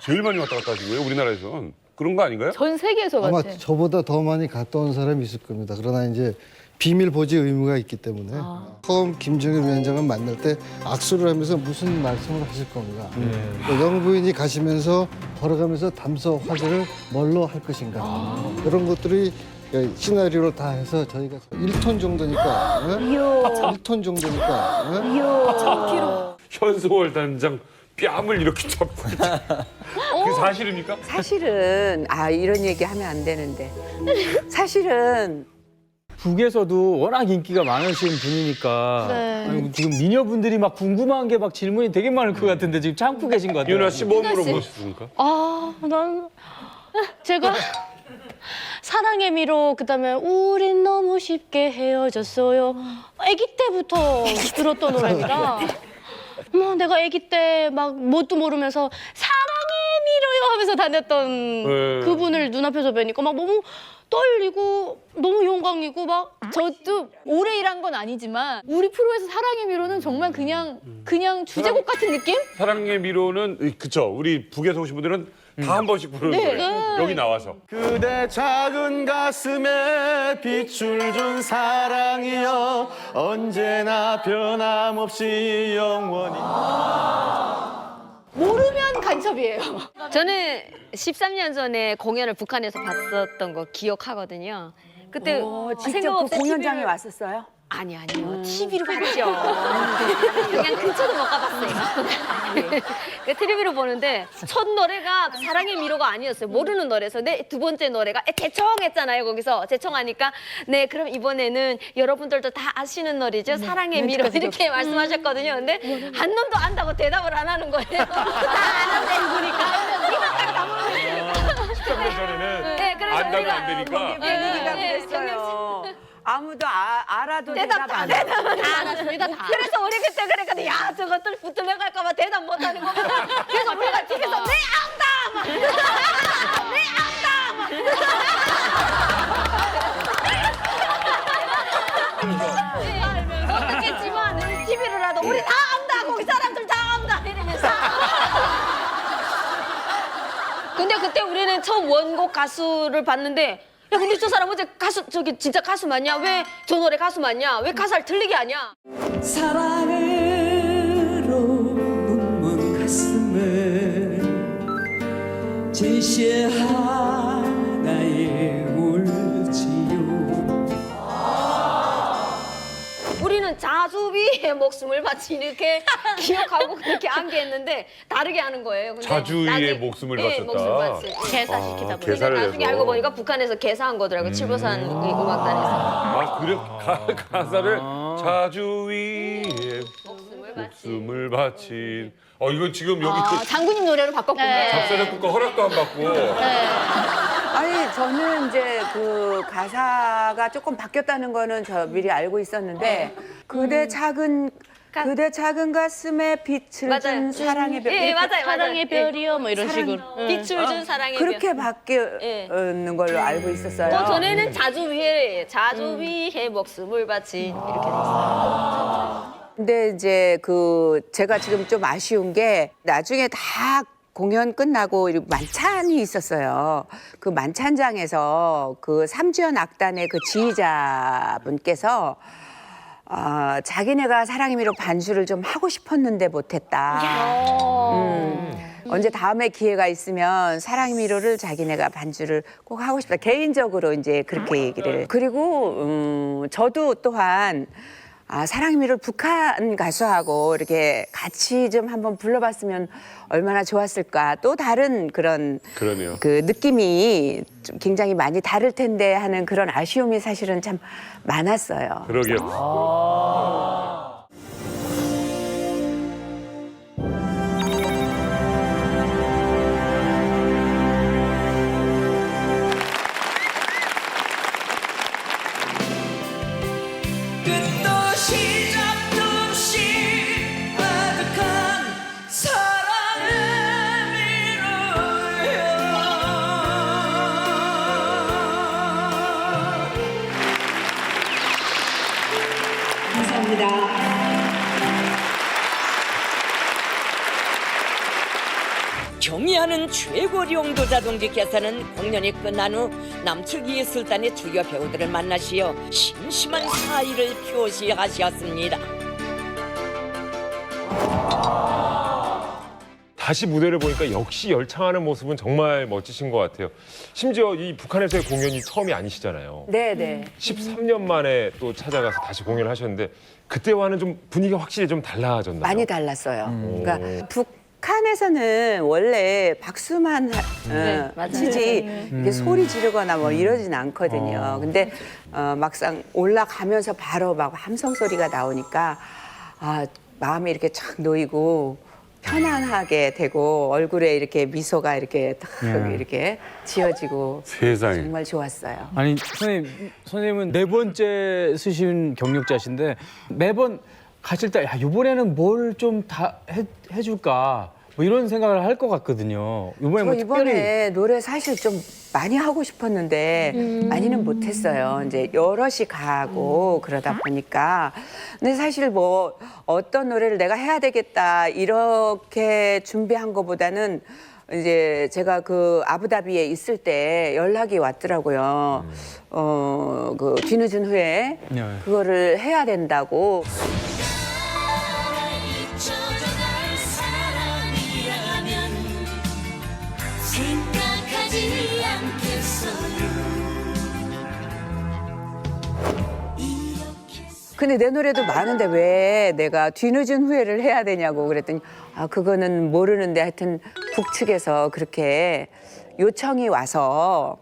제일 많이 왔다 갔다 하신 거예요, 우리나라에선. 그런 거 아닌가요? 전 세계에서 아마 같아. 저보다 더 많이 갔다 온 사람이 있을 겁니다. 그러나 이제 비밀 보지 의무가 있기 때문에 처음 김정일 위원장을 만날 때 악수를 하면서 무슨 말씀을 하실 건가. 영부인이 가시면서 걸어가면서 담소 화제를 뭘로 할 것인가. 이런 것들이 시나리오를 다 해서 저희가 1톤 정도니까. 1톤 정도니까. 현수월 단장 뺨을 이렇게 잡고. 그게 사실입니까? 사실은 이런 얘기 하면 안 되는데 사실은 북에서도 워낙 인기가 많으신 분이니까 네. 아니, 지금 미녀분들이 막 궁금한 게 막 질문이 되게 많을 것 같은데 지금 참고 계신 것 같아요. 윤아 씨 뭐 윤아 씨. 물어보셨습니까? 난 제가 사랑의 미로 그다음에 우린 너무 쉽게 헤어졌어요. 아기 때부터 들었던 노래입니다. 내가 아기 때 막 뭣도 모르면서 사랑의 미로요 하면서 다녔던 네. 그분을 눈앞에서 뵈니까 막 너무 떨리고 너무 영광이고 막 저도 오래 일한 건 아니지만 우리 프로에서 사랑의 미로는 정말 그냥 주제곡 같은 느낌? 사랑의 미로는 그쵸. 우리 북에서 오신 분들은 다 한 번씩 부르는 네, 노래. 네. 여기 나와서. 그대 작은 가슴에 빛을 준 사랑이여 언제나 변함없이 영원히. 모르면 간첩이에요. 저는 13년 전에 공연을 북한에서 봤었던 거 기억하거든요. 그때 직접 생각 그 없이 공연장에 TV를 왔었어요? 아니요. TV로 봤죠. 그냥 근처도 못 가봤어요. TV로 보는데 첫 노래가 사랑의 미로가 아니었어요. 모르는 노래에서 두 번째 노래가 대청했잖아요. 거기서 대청하니까 네 그럼 이번에는 여러분들도 다 아시는 노래죠. 사랑의 미로 이렇게 말씀하셨거든요. 근데 한 놈도 안다고 대답을 안 하는 거예요. 다 아는데 보니까 이것까지 다 모르겠어요. 13년 전에는 네, 그래서 안다면 우리가 안 되니까. 얘기가 네, 그랬어요. 아무도 알아도 대답 다 대답 안 해. 다 알았습니다. 다. 그래서 우리 그때 그랬거든. 야, 저것들 붙들려갈까 봐 대답 못하는 거. 그래서 우리가 집에서 내 안다! 막. 내 안다! 막. 알면서 어떻겠지만 TV로라도 우리 다 안다! 거기 사람들 다 안다! 이러면서. 근데 그때 우리는 처음 원곡 가수를 봤는데 야 근데 저 사람 어제 가수 저기 진짜 가수 맞냐? 왜 저 노래 가수 맞냐? 왜 가사를 틀리게 하냐? 사랑으로 눈먼 가슴에 제시 하나에 울지요. 우리는 자주비의 목숨을 바치 이렇게 기억하고 그렇게 암기했는데 다르게 하는 거예요. 근데 자주위의 나중에- 목숨을 네, 바쳤다. 목숨을 바치. 개사시키다 보니까. 계산을 근데 나중에 해서. 알고 보니까 북한에서 개사한 거더라고요. 칠보산 음악단에서. 아, 그래 가사를 자주위에 목숨을 바치. 목숨을 바친. 이거 지금 여기 장군님 노래로 바꿨군요. 작사작곡가 허락도 안 받고. 아니 저는 이제 그 가사가 조금 바뀌었다는 거는 저 미리 알고 있었는데 그대 작은 가슴에 빛을 맞아요. 준 사랑의 별. 예, 맞아요. 사랑의 별이요 뭐 이런 식으로. 빛을 준 사랑의 그렇게 별. 바뀌는 걸로 알고 있었어요. 전에는 자주위에 목숨을 바친 이렇게 돼 있어요. 근데 이제 그 제가 지금 좀 아쉬운 게 나중에 다 공연 끝나고 만찬이 있었어요. 그 만찬장에서 그 삼주연 악단의 그 지휘자분께서 자기네가 사랑의 미로 반주를 좀 하고 싶었는데 못했다. 언제 다음에 기회가 있으면 사랑의 미로를 자기네가 반주를 꼭 하고 싶다. 개인적으로 이제 그렇게 얘기를. 그리고 저도 또한 사랑의 미로 북한 가수하고 이렇게 같이 좀 한번 불러봤으면 얼마나 좋았을까. 또 다른 그런 그러네요. 그 느낌이 좀 굉장히 많이 다를 텐데 하는 그런 아쉬움이 사실은 참 많았어요. 그러게요. 끝도 시작도 없이 아득한 사랑의 미로요. 감사합니다. 한 최고 용도자 동지께서는 공연이 끝난 후 남측 예술단의 주요 배우들을 만나시어 심심한 사의를 표시하셨습니다. 다시 무대를 보니까 역시 열창하는 모습은 정말 멋지신 것 같아요. 심지어 이 북한에서의 공연이 처음이 아니시잖아요. 네네. 13년 만에 또 찾아가서 다시 공연을 하셨는데 그때와는 좀 분위기가 확실히 좀 달라졌나요? 많이 달랐어요. 그러니까 북한에서는 원래 박수만 치지 이게 소리 지르거나 뭐 이러진 않거든요. 근데 막상 올라가면서 바로 막 함성 소리가 나오니까 마음이 이렇게 착 놓이고 편안하게 되고 얼굴에 이렇게 미소가 이렇게 딱 이렇게 지어지고 세상에. 정말 좋았어요. 아니 선생님은 네 번째 쓰신 경력자신데 매번 가실 때 야, 이번에는 뭘 좀 다 해줄까 뭐 이런 생각을 할 것 같거든요. 이번에 저 뭐 이번에 특별히 노래 사실 좀 많이 하고 싶었는데 많이는 못했어요. 이제 여럿이 가고 그러다 보니까. 근데 사실 뭐 어떤 노래를 내가 해야 되겠다 이렇게 준비한 것보다는 이제 제가 그 아부다비에 있을 때 연락이 왔더라고요. 그 뒤늦은 후에 네. 그거를 해야 된다고. 생각하지 않겠어요. 근데 내 노래도 많은데 왜 내가 뒤늦은 후회를 해야 되냐고 그랬더니 그거는 모르는데 하여튼 북측에서 그렇게 요청이 와서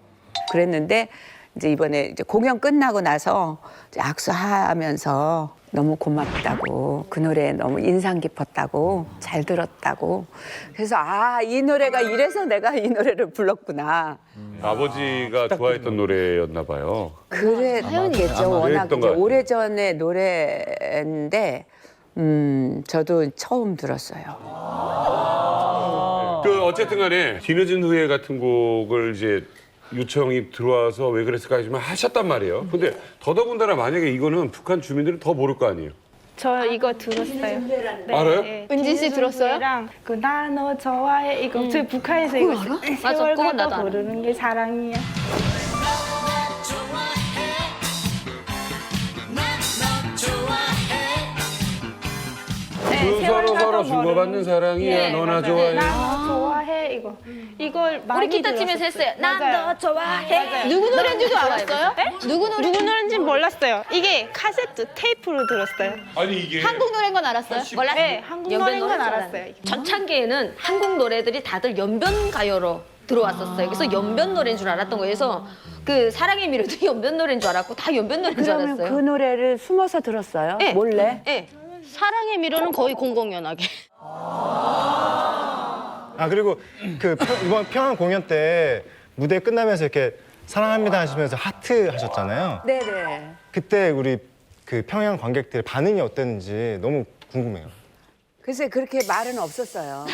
그랬는데 이제 이번에 이제 공연 끝나고 나서 이제 악수하면서 너무 고맙다고 그 노래 너무 인상 깊었다고 잘 들었다고 그래서 이 노래가 이래서 내가 이 노래를 불렀구나. 아버지가 좋아했던 노래였나 봐요. 그랬겠죠. 워낙 그랬던 이제 것 같아요. 오래전의 노래인데 저도 처음 들었어요. 그 어쨌든 간에 뒤늦은 후회 같은 곡을 이제 요청이 들어와서 왜 그랬을까 하지만 하셨단 말이에요. 근데 더더군다나 만약에 이거는 북한 주민들은 더 모를 거 아니에요. 저 이거 들었어요. 네, 알아요? 네. 은진 씨 들었어요? 그 나 너 좋아해 이거 저희 북한에서 이거 맞아, 세월 그건 나도 가도 알아. 부르는 게 사랑이야. 그 세월 서로 가도 주고받는 모르는- 사랑이야. 네, 너나 맞아요. 좋아해. 나 너 좋아해 이걸 많이 우리 기타 치면서 했어요. 난 맞아요. 너 좋아해. 누구 노래인지도 알았어요? 누구 누구는지 몰랐어요. 이게 카세트 테이프로 들었어요. 아니 이게 한국 노래인 건 알았어요? 몰랐어요. 네, 한국 연변 노래인 건 노래인 줄 알았어요. 알았는데. 전창기에는 한국 노래들이 다들 연변 가요로 들어왔었어요. 그래서 연변 노래인 줄 알았던 거예요. 그래서 그 사랑의 미로도 연변 노래인 줄 알았고 다 연변 노래인 줄 그러면 알았어요. 그 노래를 숨어서 들었어요? 네. 몰래? 네. 사랑의 미로는 거의 공공연하게. 그리고 이번 평양 공연 때 무대 끝나면서 이렇게 사랑합니다 하시면서 하트 하셨잖아요. 네네. 그때 우리 그 평양 관객들의 반응이 어땠는지 너무 궁금해요. 글쎄 그렇게 말은 없었어요.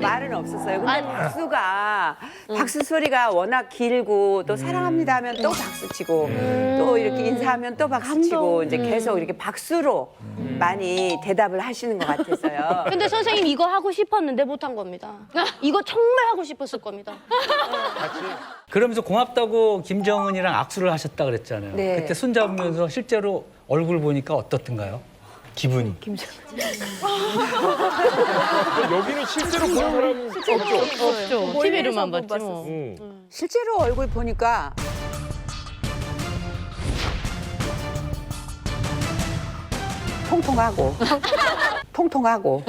말은 없었어요. 근데 박수 소리가 워낙 길고 또 사랑합니다 하면 또 박수 치고 또 이렇게 인사하면 또 박수 치고 이제 계속 이렇게 박수로 많이 대답을 하시는 것 같아서요. 근데 선생님 이거 하고 싶었는데 못한 겁니다. 이거 정말 하고 싶었을 겁니다. 그러면서 고맙다고 김정은이랑 악수를 하셨다 그랬잖아요. 네. 그때 손잡으면서 실제로 얼굴 보니까 어떻던가요? 기분이. 여기는 실제로 본 사람 없죠. TV로만 봤지 뭐. 실제로 얼굴 보니까 통통하고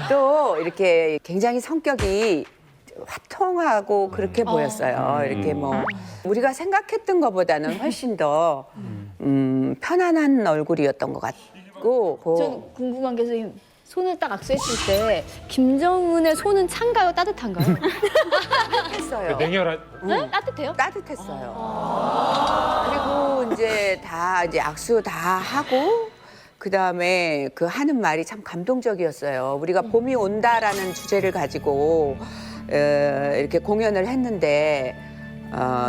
또 이렇게 굉장히 성격이 화통하고 그렇게 보였어요. 이렇게 뭐 우리가 생각했던 것보다는 훨씬 더 편안한 얼굴이었던 것 같고. 전 궁금한 게 선생님 손을 딱 악수했을 때 김정은의 손은 찬가요, 따뜻한가요? 했어요. 냉혈한 네? 따뜻해요? 따뜻했어요. 그리고 이제 이제 악수 다 하고 그 다음에 그 하는 말이 참 감동적이었어요. 우리가 봄이 온다라는 주제를 가지고 이렇게 공연을 했는데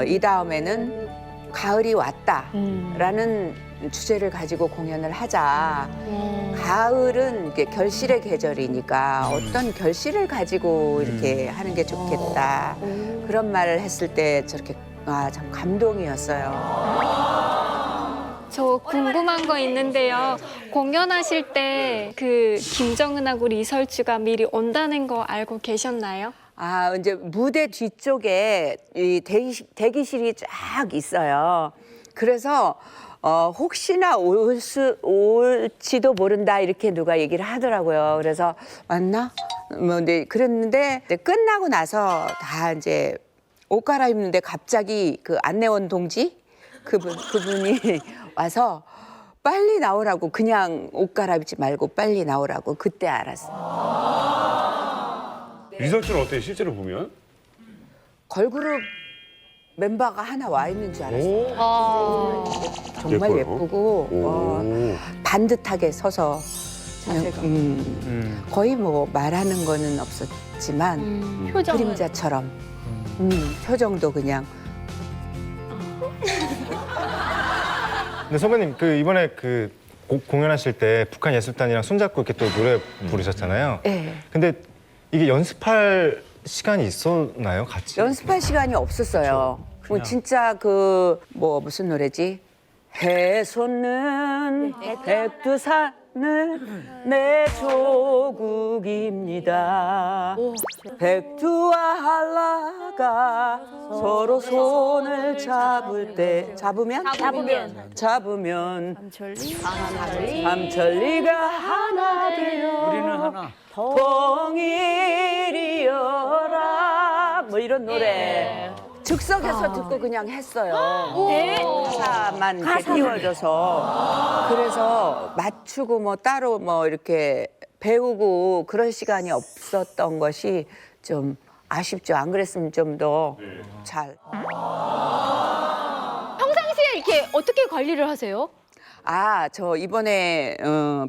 이 다음에는 가을이 왔다라는 주제를 가지고 공연을 하자. 가을은 이게 결실의 계절이니까 어떤 결실을 가지고 이렇게 하는 게 좋겠다. 그런 말을 했을 때 저렇게 참 감동이었어요. 저 궁금한 거 있는데요. 공연하실 때 그 김정은하고 리설주가 미리 온다는 거 알고 계셨나요? 이제 무대 뒤쪽에 이 대기실이 쫙 있어요. 그래서 혹시나 올지도 모른다 이렇게 누가 얘기를 하더라고요. 그래서 맞나? 뭐 근데 그랬는데 끝나고 나서 다 이제 옷 갈아입는데 갑자기 그 안내원 동지 그분이 와서 빨리 나오라고 그냥 옷 갈아입지 말고 빨리 나오라고 그때 알았어요. 리설트는 어때요? 실제로 보면? 걸그룹 멤버가 하나 와 있는 줄 알았어요. 정말 예뻐요. 예쁘고 반듯하게 서서 그냥, 거의 뭐 말하는 거는 없었지만 표정은. 그림자처럼 표정도 그냥 근데 선배님 그 이번에 그 공연하실 때 북한 예술단이랑 손잡고 이렇게 또 노래 부르셨잖아요. 네. 근데 이게 연습할 시간이 있었나요, 같이? 연습할 시간이 없었어요. 뭐 진짜 그 뭐 무슨 노래지? 해솟는 백두산은 내 조국입니다. 백두와 한라가 서로 손을 잡을 때 잡으면 삼천리가 하나 되어 우리는 하나. 통일이여라 뭐 이런 노래 즉석에서 듣고 그냥 했어요. 가사만 이렇게 띄워줘서 그래서 맞추고 뭐 따로 뭐 이렇게 배우고 그런 시간이 없었던 것이 좀 아쉽죠. 안 그랬으면 좀 더 잘. 평상시에 이렇게 어떻게 관리를 하세요? 저 이번에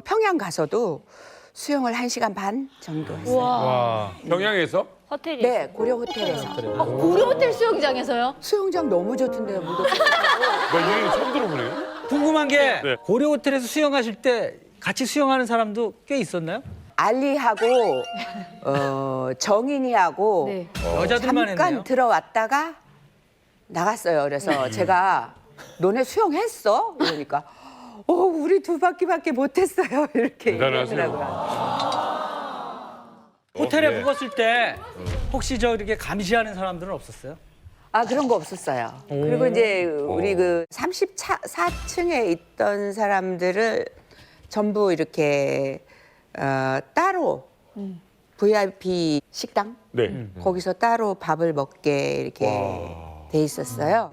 평양 가서도 수영을 1시간 반 정도 했어요. 와. 평양에서? 호텔이. 네, 고려 호텔에서. 고려 호텔 수영장에서요? 수영장 너무 좋던데요, 무도. 나 이름이 처음 들어보네요. 궁금한 게 네. 고려 호텔에서 수영하실 때 같이 수영하는 사람도 꽤 있었나요? 알리하고 정인이하고 네. 여자들만 잠깐 했네요. 들어왔다가 나갔어요. 그래서 제가 너네 수영했어? 그러니까 우리 두 바퀴밖에 못했어요. 이렇게 대단하세요. 얘기하더라고요. 호텔에 네. 묵었을 때 혹시 저 이렇게 감시하는 사람들은 없었어요? 그런 거 없었어요. 그리고 이제 우리 그 34층에 있던 사람들을 전부 이렇게 따로 VIP 식당 네. 거기서 따로 밥을 먹게 이렇게 돼 있었어요.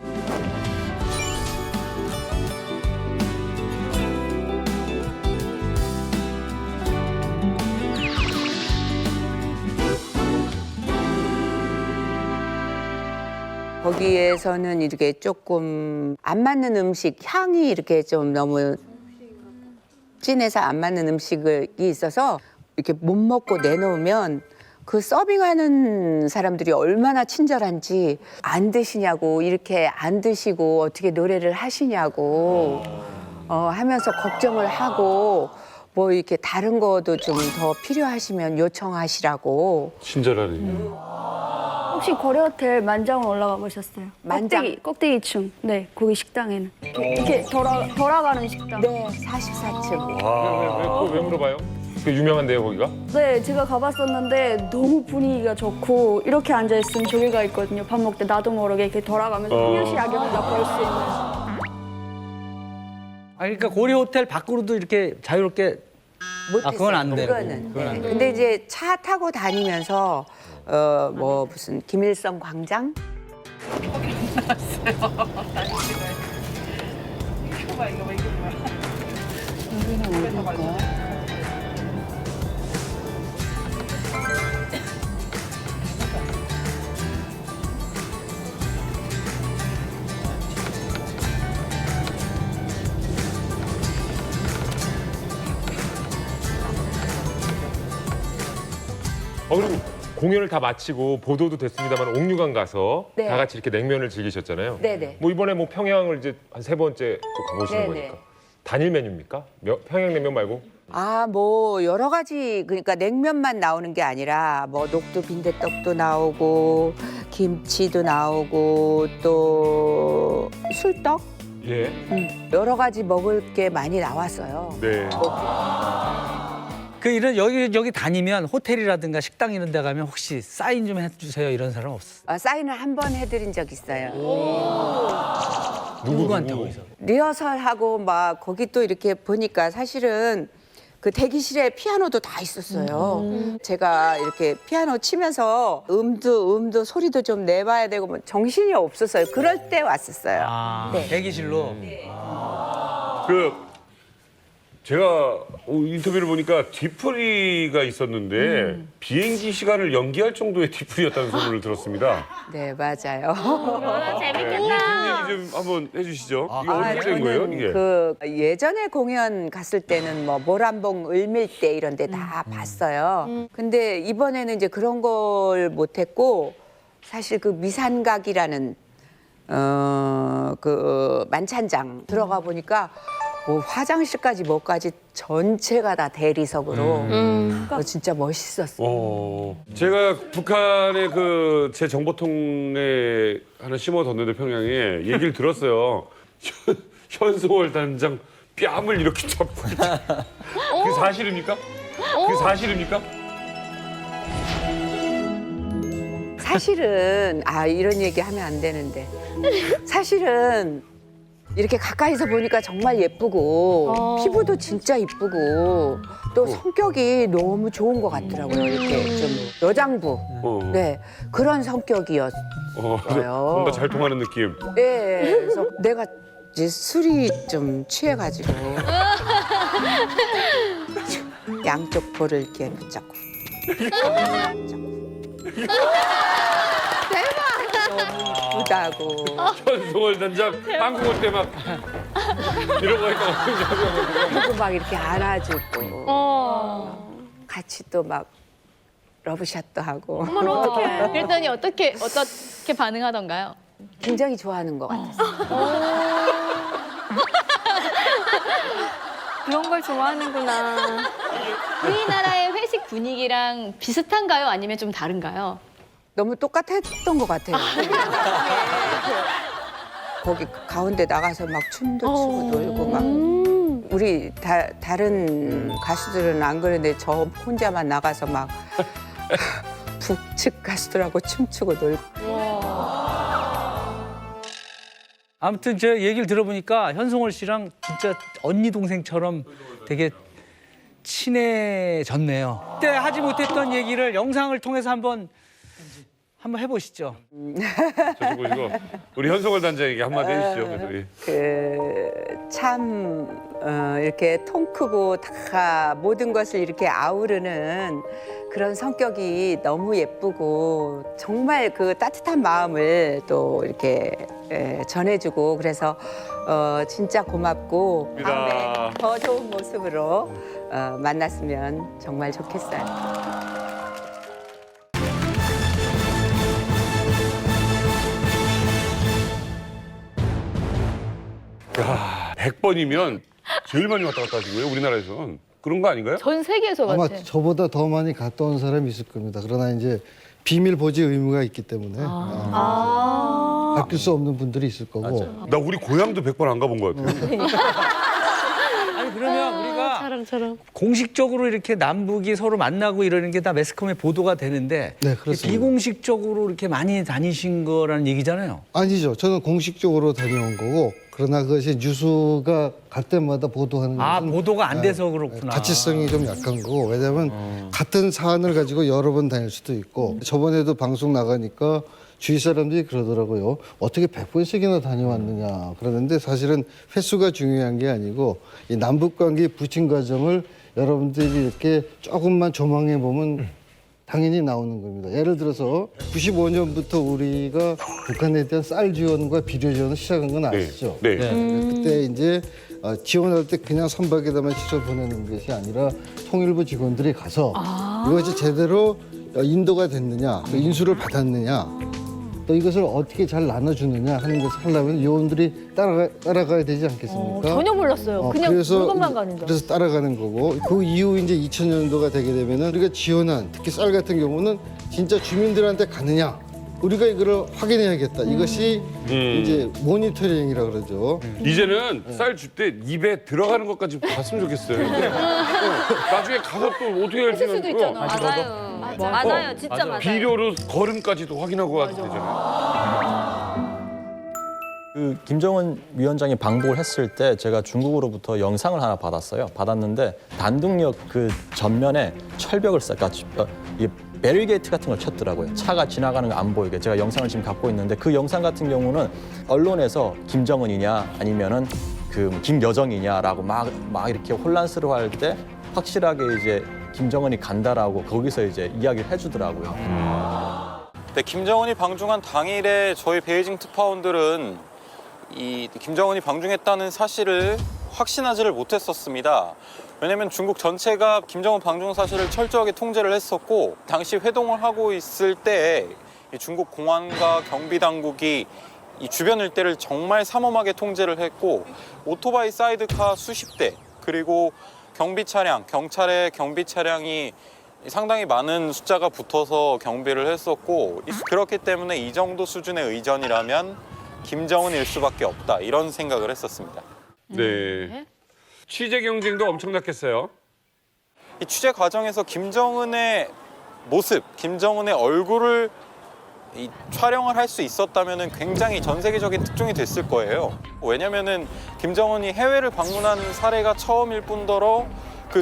거기에서는 이렇게 조금 안 맞는 음식, 향이 이렇게 좀 너무 진해서 안 맞는 음식이 있어서 이렇게 못 먹고 내놓으면 그 서빙하는 사람들이 얼마나 친절한지 안 드시냐고 이렇게 안 드시고 어떻게 노래를 하시냐고 하면서 걱정을 하고 뭐 이렇게 다른 거도 좀 더 필요하시면 요청하시라고. 친절하네. 혹시 고려 호텔 만장을 올라가 보셨어요? 만장? 꼭대기층. 네, 거기 식당에는 이렇게 돌아가는 식당. 네, 44층. 왜 물어봐요? 그 유명한데요, 거기가? 네, 제가 가봤었는데 너무 분위기가 좋고 이렇게 앉아 있으면 조개가 있거든요. 밥 먹을 때 나도 모르게 이렇게 돌아가면서 풍요시 야경을 볼 수 있는. 그러니까 고려 호텔 밖으로도 이렇게 자유롭게 그건 안 되고. 그거는. 네. 근데 이제 차 타고 다니면서 뭐 무슨 김일성 광장? 그리고 공연을 다 마치고 보도도 됐습니다만 옥류관 가서 네. 다 같이 이렇게 냉면을 즐기셨잖아요. 네네. 뭐 이번에 뭐 평양을 이제 한 3번째 또 가보시는 네네. 거니까 단일 메뉴입니까? 평양냉면 말고? 아, 뭐 여러 가지 그러니까 냉면만 나오는 게 아니라 뭐 녹두 빈대떡도 나오고 김치도 나오고 또 술떡 예. 여러 가지 먹을 게 많이 나왔어요. 네. 그 이런 여기 다니면 호텔이라든가 식당 이런 데 가면 혹시 사인 좀 해주세요 이런 사람 없어? 사인을 한 번 해드린 적 있어요. 누구한테 거기서? 리허설하고 막 거기 또 이렇게 보니까 사실은 그 대기실에 피아노도 다 있었어요. 제가 이렇게 피아노 치면서 음도 소리도 좀 내봐야 되고 뭐 정신이 없었어요. 그럴 때 왔었어요. 네. 대기실로? 제가 인터뷰를 보니까 뒤풀이가 있었는데 비행기 시간을 연기할 정도의 뒤풀이였다는 소문을 들었습니다. 네, 맞아요. 재밌겠다. 얘기 좀 한번 해주시죠. 이게 어느 때인 거예요, 이게? 그 예전에 공연 갔을 때는 뭐 모란봉 을밀대 이런 데 다 봤어요. 근데 이번에는 이제 그런 걸 못했고 사실 그 미산각이라는 그 만찬장 들어가 보니까 뭐 화장실까지 뭐까지 전체가 다 대리석으로 진짜 멋있었어요. 제가 북한의 그 제 정보통에 하나 심어뒀는데 평양에 얘기를 들었어요. 현수월 단장 뺨을 이렇게 잡고 그게 사실입니까? 그게 사실입니까? 사실은 이런 얘기 하면 안 되는데 사실은 이렇게 가까이서 보니까 정말 예쁘고 피부도 진짜 이쁘고 또 성격이 너무 좋은 것 같더라고요. 이렇게 좀 여장부 네 그런 성격이었어요. 뭔가 잘 통하는 느낌. 네, 그래서 내가 이제 술이 좀 취해가지고 양쪽 볼을 이렇게 붙잡고 너무 이쁘다고. 현수월 단장 한국 올 때 막 이러고 하니까 그리고 막 이렇게 안아주고 같이 또 막 러브샷도 하고 그랬더니 어떻게 반응하던가요? 굉장히 좋아하는 것 같았어요. 그런 걸 좋아하는구나. 우리나라의 회식 분위기랑 비슷한가요? 아니면 좀 다른가요? 너무 똑같았던 것 같아요. 거기 가운데 나가서 막 춤도 추고 놀고 막 우리 다른 가수들은 안 그러는데 저 혼자만 나가서 막 북측 가수들하고 춤추고 놀고. 아무튼 제 얘기를 들어보니까 현송월 씨랑 진짜 언니 동생처럼 되게 친해졌네요. 그때 하지 못했던 얘기를 영상을 통해서 한번 해보시죠. 저쪽 보시고 우리 현수월 단장에게 한마디 해주시죠. 그래서, 예. 참 이렇게 통 크고 다 모든 것을 이렇게 아우르는 그런 성격이 너무 예쁘고 정말 그 따뜻한 마음을 또 이렇게 전해주고 그래서 진짜 고맙고 다음에 더 좋은 모습으로 만났으면 정말 좋겠어요. 야, 100번이면 제일 많이 왔다 갔다 하신 거예요, 우리나라에선. 그런 거 아닌가요? 전 세계에서 아마 같아요. 저보다 더 많이 갔다 온 사람이 있을 겁니다. 그러나 이제 비밀 보지 의무가 있기 때문에 바뀔 수 없는 분들이 있을 거고. 나 우리 고향도 100번 안 가본 것 같아요. 아니 그러면 우리가 공식적으로 이렇게 남북이 서로 만나고 이러는 게 다 매스컴에 보도가 되는데 네, 그렇습니다. 비공식적으로 이렇게 많이 다니신 거라는 얘기잖아요. 아니죠. 저는 공식적으로 다녀온 거고 그러나 그것이 뉴스가 갈 때마다 보도하는 것은 보도가 안 돼서 그렇구나. 가치성이 좀 약한 거고 왜냐하면 같은 사안을 가지고 여러 번 다닐 수도 있고 저번에도 방송 나가니까 주위 사람들이 그러더라고요. 어떻게 100번씩이나 다녀왔느냐 그러는데 사실은 횟수가 중요한 게 아니고 이 남북관계 부친 과정을 여러분들이 이렇게 조금만 조망해 보면 당연히 나오는 겁니다. 예를 들어서 95년부터 우리가 북한에 대한 쌀 지원과 비료 지원을 시작한 건 아시죠? 네. 그때 이제 지원할 때 그냥 선박에다만 실어 보내는 것이 아니라 통일부 직원들이 가서 이것이 제대로 인도가 됐느냐, 인수를 받았느냐 또 이것을 어떻게 잘 나눠주느냐 하는 것을 하려면 요원들이 따라가야 되지 않겠습니까? 전혀 몰랐어요. 그냥 물건만 가는 줄. 그래서 따라가는 거고 그 이후 이제 2000년도가 되게 되면은 우리가 지원한 특히 쌀 같은 경우는 진짜 주민들한테 가느냐 우리가 이거를 확인해야겠다. 이것이 이제 모니터링이라 그러죠. 이제는 쌀 줄 때 입에 들어가는 것까지 봤으면 좋겠어요. 근데, 나중에 가서 또 어떻게 할지 수도 있잖아. 맞아요. 진짜 맞아요. 비료로 걸음까지도 확인하고 가도 되잖아요. 그 김정은 위원장이 방북을 했을 때 제가 중국으로부터 영상을 하나 받았어요. 받았는데 단둥역 그 전면에 철벽을 이게 베리게이트 같은 걸 쳤더라고요. 차가 지나가는 거 안 보이게. 제가 영상을 지금 갖고 있는데 그 영상 같은 경우는 언론에서 김정은이냐 아니면은 그 김여정이냐라고 막 이렇게 혼란스러워할 때 확실하게 이제 김정은이 간다라고 거기서 이제 이야기를 해주더라고요. 네, 김정은이 방중한 당일에 저희 베이징 특파원들은 이 김정은이 방중했다는 사실을 확신하지를 못했었습니다. 왜냐하면 중국 전체가 김정은 방중 사실을 철저하게 통제를 했었고 당시 회동을 하고 있을 때 중국 공안과 경비 당국이 이 주변 일대를 정말 삼엄하게 통제를 했고 오토바이 사이드카 수십 대 그리고 경비 차량, 경찰의 경비 차량이 상당히 많은 숫자가 붙어서 경비를 했었고 그렇기 때문에 이 정도 수준의 의전이라면 김정은일 수밖에 없다 이런 생각을 했었습니다. 네. 취재 경쟁도 엄청났겠어요. 이 취재 과정에서 김정은의 모습, 김정은의 얼굴을 촬영을 할 수 있었다면 굉장히 전 세계적인 특종이 됐을 거예요. 왜냐면은 김정은이 해외를 방문한 사례가 처음일 뿐더러 그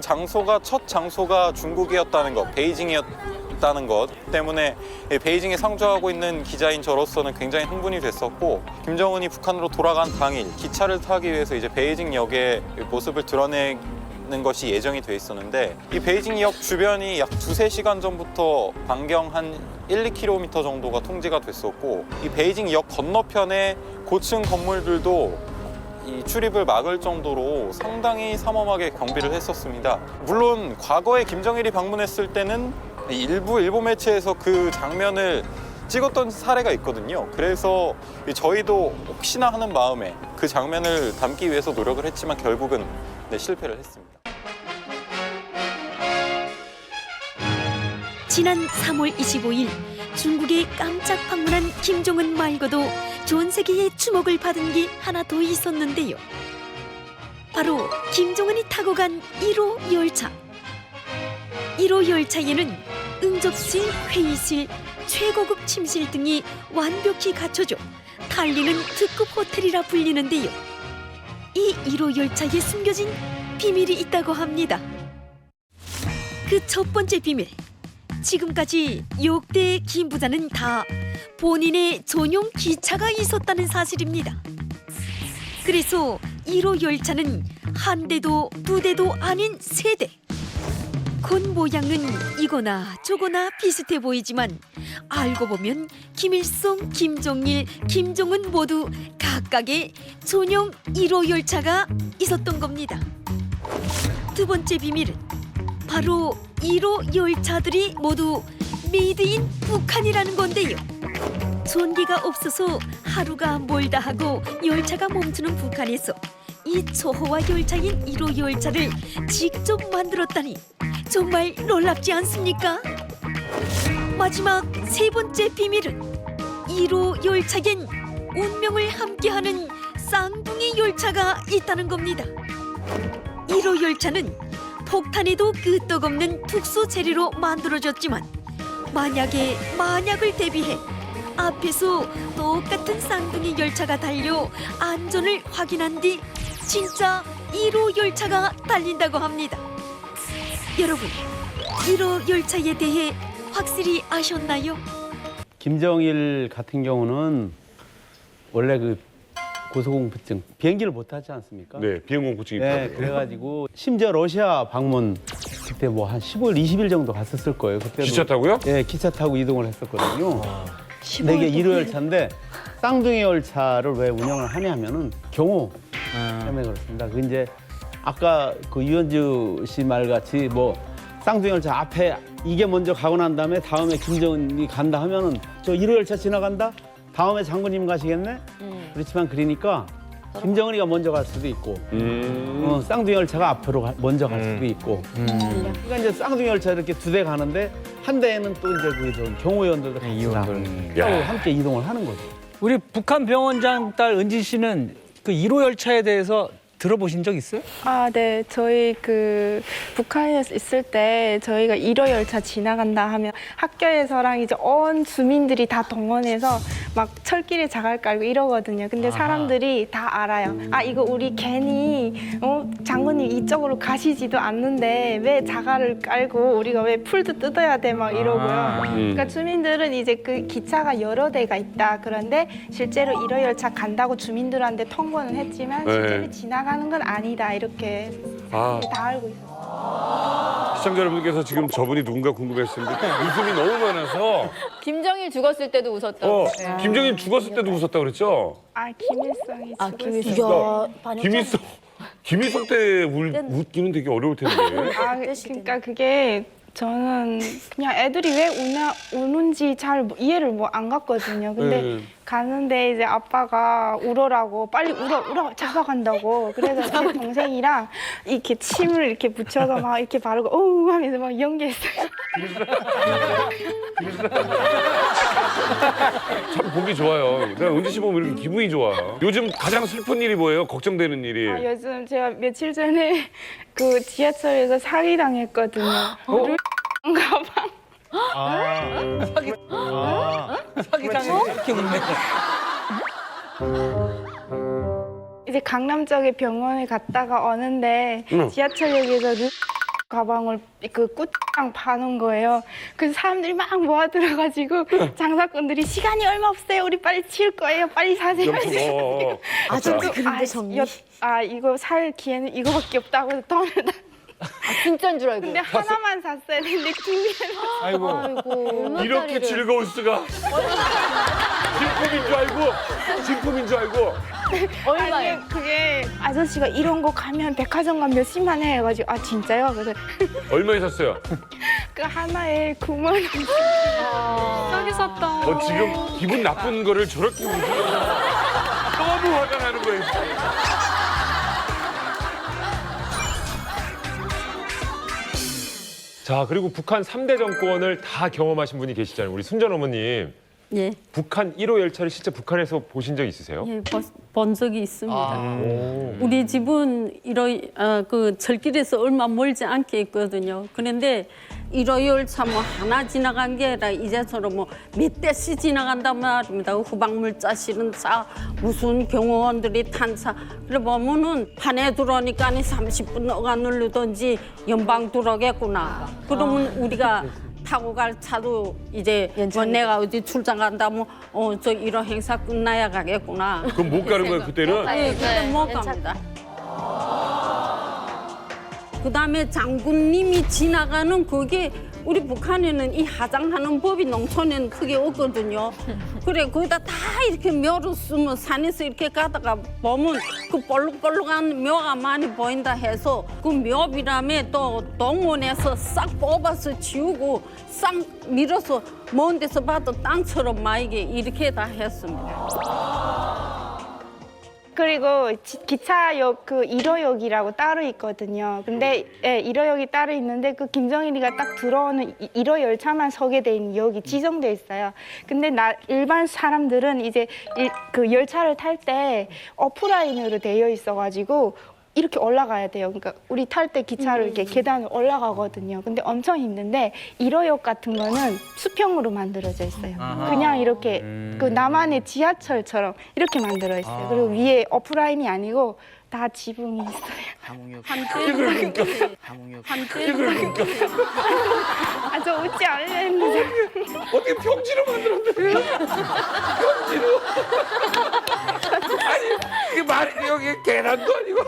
첫 장소가 중국이었다는 것, 베이징이었다는 것 때문에 베이징에 상주하고 있는 기자인 저로서는 굉장히 흥분이 됐었고 김정은이 북한으로 돌아간 당일 기차를 타기 위해서 이제 베이징역의 모습을 드러내는 것이 예정이 돼 있었는데 이 베이징역 주변이 약 2-3시간 전부터 반경 한 1-2km 정도가 통제가 됐었고 이 베이징역 건너편에 고층 건물들도 이 출입을 막을 정도로 상당히 삼엄하게 경비를 했었습니다. 물론 과거에 김정일이 방문했을 때는 일부 일본 매체에서 그 장면을 찍었던 사례가 있거든요. 그래서 저희도 혹시나 하는 마음에 그 장면을 담기 위해서 노력을 했지만 결국은 실패를 했습니다. 지난 3월 25일 중국에 깜짝 방문한 김정은 말고도 전 세계의 주목을 받은 게 하나 더 있었는데요. 바로 김정은이 타고 간 1호 열차. 1호 열차에는 응접실, 회의실, 최고급 침실 등이 완벽히 갖춰져 달리는 특급 호텔이라 불리는데요. 이 1호 열차에 숨겨진 비밀이 있다고 합니다. 그 첫 번째 비밀. 지금까지 역대 김 부자는 다 본인의 전용 기차가 있었다는 사실입니다. 그래서 1호 열차는 한 대도 두 대도 아닌 세 대. 건 모양은 이거나 저거나 비슷해 보이지만 알고 보면 김일성, 김정일, 김정은 모두 각각의 전용 1호 열차가 있었던 겁니다. 두 번째 비밀은 바로 1호 열차들이 모두 메이드 인 북한이라는 건데요. 전기가 없어서 하루가 멀다 하고 열차가 멈추는 북한에서 이 초호화 열차인 1호 열차를 직접 만들었다니 정말 놀랍지 않습니까? 마지막 세 번째 비밀은 1호 열차엔 운명을 함께하는 쌍둥이 열차가 있다는 겁니다. 1호 열차는 폭탄에도 끄떡없는 특수 재료로 만들어졌지만 만약에 만약을 대비해 앞에서 똑같은 쌍둥이 열차가 달려 안전을 확인한 뒤 진짜 1호 열차가 달린다고 합니다. 여러분, 1호 열차에 대해 확실히 아셨나요? 김정일 같은 경우는 원래 그 고소공포증 비행기를 못 타지 않습니까? 네, 비행공포증이 네, 그래가지고 심지어 러시아 방문 그때 뭐 한 15일, 20일 정도 갔었을 거예요. 그때도 기차 타고요? 네, 기차 타고 이동을 했었거든요. 근데 이게 1호 열차인데 쌍둥이 열차를 왜 운영을 하냐면은 경호 때문에 그렇습니다. 그 이제 아까 그 유현주 씨 말같이 뭐 쌍둥이 열차 앞에 이게 먼저 가고 난 다음에 김정은이 간다 하면은 저 1호 열차 지나간다? 다음에 장군님 가시겠네? 그렇지만 그러니까 김정은이가 먼저 갈 수도 있고 쌍둥이 열차가 앞으로 먼저 갈 수도 있고 그러니까 이제 쌍둥이 열차 이렇게 두 대 가는데 한 대에는 또 이제 그 경호원들도 같이 가고 또 함께 이동을 하는 거죠. 우리 북한 병원장 딸 은진 씨는 그 1호 열차에 대해서 들어보신 적 있어요? 아, 네. 저희 그 북한에 있을 때 저희가 1호 열차 지나간다 하면 학교에서랑 이제 온 주민들이 다 동원해서 막 철길에 자갈 깔고 이러거든요. 근데 사람들이 다 알아요. 아, 이거 우리 괜히 장군님 이쪽으로 가시지도 않는데 왜 자갈을 깔고 우리가 왜 풀도 뜯어야 돼 막 이러고요. 그러니까 주민들은 이제 그 기차가 여러 대가 있다. 그런데 실제로 1호 열차 간다고 주민들한테 통보는 했지만 실제로 지나가는 건 아니다. 이렇게 다 알고 있어요. 시청자 여러분께서 지금 저분이 누군가 궁금했습니다. 웃음이 너무 많아서. 김정일 죽었을 때도 웃었다고. 김정일 죽었을 때도 웃었다 그랬죠? 아, 김일성이 김일성. 김일성 때 웃기는 되게 어려울 텐데. 아, 그러니까 그게 저는 그냥 애들이 왜 우는지 잘 이해를 안 갔거든요. 근데 가는데 이제 아빠가 울어라고 빨리 울어 잡아간다고. 그래서 제 동생이랑 이렇게 침을 이렇게 묻혀서 막 이렇게 바르고 어우 하면서 막 연기했어요. 참 보기 좋아요. 내가 은지 씨 보면 이렇게 기분이 좋아. 요즘 가장 슬픈 일이 뭐예요? 걱정되는 일이. 아, 요즘 제가 며칠 전에 그 지하철에서 사기당했거든요. 가방. 사기당해서 이렇게 웃네. 이제 강남 쪽에 병원에 갔다가 오는데 지하철역에서 가방을 그 꽃장 파는 거예요. 그래서 사람들이 막 모아들어가지고 장사꾼들이 시간이 얼마 없어요. 우리 빨리 칠 거예요. 빨리 사세요. 아, 진짜 그런데 정리. 이거 살 기회는 이거밖에 없다고 돈을 다. 진짜인 줄 알고. 근데 하나만 샀어야 되는데 기회는. 아이고. 이렇게 즐거울 수가. 진품인 줄 알고. 얼마예요? 아니, 그게 아저씨가 이런 거 가면 백화점 가면 몇십만 해 해가지고 아 진짜요? 그래서 얼마에 샀어요? 그 하나에 9만 원. 싸게 샀다. 지금 기분 나쁜 거를 저렇게 웃으면 너무 화가 나는 거예요. 자, 그리고 북한 3대 정권을 다 경험하신 분이 계시잖아요. 우리 순전 어머님. 예. 북한 1호 열차를 실제 북한에서 보신 적 있으세요? 예, 본 적이 있습니다. 우리 집은 그 철길에서 얼마 멀지 않게 있거든요. 그런데 1호 열차 뭐 하나 지나간 게 아니라 이제처럼 뭐 몇 대씩 지나간단 말입니다. 후방물자 실은 차, 무슨 경호원들이 탄 차. 그래 보면은 판에 들어오니까 30분 어가 누르든지 연방 들어오겠구나. 그러면 우리가 타고 갈 차도 이제 뭐 내가 어디 출장 간다면 저 이런 행사 끝나야 가겠구나. 그럼 못 가는 거예요, 그때는? 네, 그때 못 갑니다. 그다음에 장군님이 지나가는 그게 우리 북한에는 이 하장하는 법이 농촌에는 크게 없거든요. 그래 거기다 다 이렇게 묘를 쓰면 산에서 이렇게 가다가 보면 그 볼록볼록한 묘가 많이 보인다 해서 그 묘비람에 또 동원해서 싹 뽑아서 지우고 싹 밀어서 먼 데서 봐도 땅처럼 마이게 이렇게 다 했습니다. 그리고 기차역 그 1호역이라고 따로 있거든요. 근데 1호역이 따로 있는데 그 김정일이가 딱 들어오는 1호 열차만 서게 돼 있는 역이 지정돼 있어요. 근데 일반 사람들은 이제 그 열차를 탈 때 오프라인으로 되어 있어가지고 이렇게 올라가야 돼요. 그러니까 우리 탈 때 기차를 이렇게 계단을 올라가거든요. 근데 엄청 힘든데 1호역 같은 거는 수평으로 만들어져 있어요. 그냥 이렇게 그 남한의 지하철처럼 이렇게 만들어 있어요. 그리고 위에 오프라인이 아니고 다 지붕이 있어요. 아, 저 웃지 않으려 했는데. 어떻게 평지로 만들었는데? 평지로. 아니, 이게 말이 여기 계란도 아니고.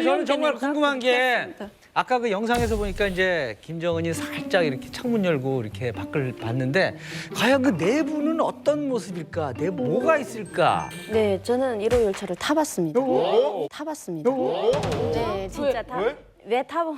저는 정말 궁금한 게 아까 그 영상에서 보니까 이제 김정은이 살짝 이렇게 창문 열고 이렇게 밖을 봤는데 과연 그 내부는 어떤 모습일까? 내부 뭐가 있을까? 네, 저는 1호 열차를 타봤습니다. 타봤습니다. 네, 진짜 왜 타본?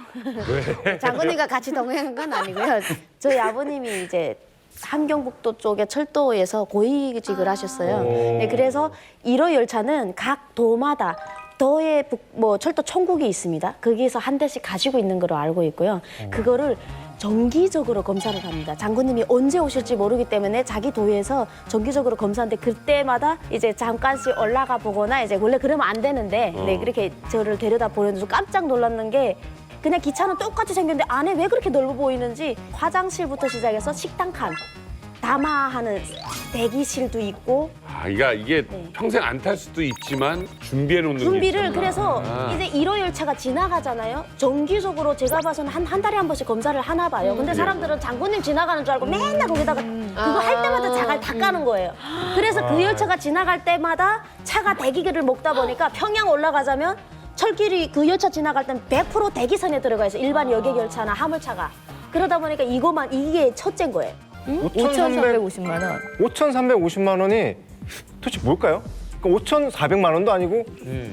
왜? 장군님과 같이 동행한 건 아니고요. 저희 아버님이 이제 함경북도 쪽의 철도에서 고위직을 하셨어요. 네, 그래서 1호 열차는 각 도마다 도의 뭐 철도 총국이 있습니다. 거기에서 한 대씩 가지고 있는 걸로 알고 있고요. 그거를 정기적으로 검사를 합니다. 장군님이 언제 오실지 모르기 때문에 자기 도에서 정기적으로 검사하는데 그때마다 이제 잠깐씩 올라가 보거나 이제 원래 그러면 안 되는데 네, 그렇게 저를 데려다 보내서 깜짝 놀랐는 게 그냥 기차는 똑같이 생겼는데 안에 왜 그렇게 넓어 보이는지 화장실부터 시작해서 식당 칸, 담화하는 대기실도 있고 이게 평생 안 탈 수도 있지만 준비해 놓는 게 준비를 있구나. 그래서 이제 1호 열차가 지나가잖아요. 정기적으로 제가 봐서는 한 달에 한 번씩 검사를 하나 봐요. 근데 사람들은 장군님 지나가는 줄 알고 맨날 거기다가 그거 할 때마다 자갈 다 까는 거예요. 그래서 그 열차가 지나갈 때마다 차가 대기를 먹다 보니까 평양 올라가자면 철길이 그 열차 지나갈 땐 100% 대기선에 들어가 있어요. 일반 여객 열차나 화물차가. 그러다 보니까 이게 첫째인 거예요. 5,350만 원. 5,350만 원이 도대체 뭘까요? 그러니까 5,400만 원도 아니고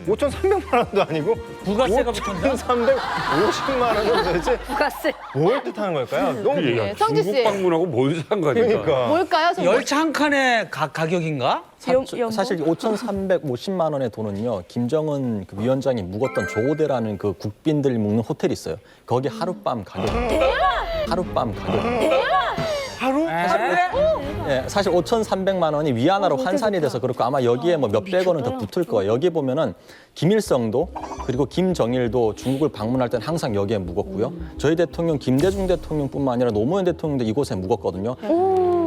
5,300만 원도 아니고 부가세가 붙었나? 5,350만 원은 도대체 부가세. 뭘 뜻하는 걸까요? 너무 야, 성주 씨. 중국 방문하고 뭔 상관이야? 그러니까. 뭘까요, 성주? 열차 한 칸의 가격인가? 사실 5,350만 원의 돈은요. 김정은 그 위원장이 묵었던 조호대라는 그 국빈들 묵는 호텔이 있어요. 거기 하룻밤 가격. 하룻밤 가격. 하루? 예, 사실 5,300만 원이 위안화로 환산이 돼서 그렇고 아마 여기에 뭐 몇백 원은 더 붙을 거예요. 여기 보면은 김일성도 그리고 김정일도 중국을 방문할 때는 항상 여기에 묵었고요. 저희 대통령 김대중 대통령뿐만 아니라 노무현 대통령도 이곳에 묵었거든요.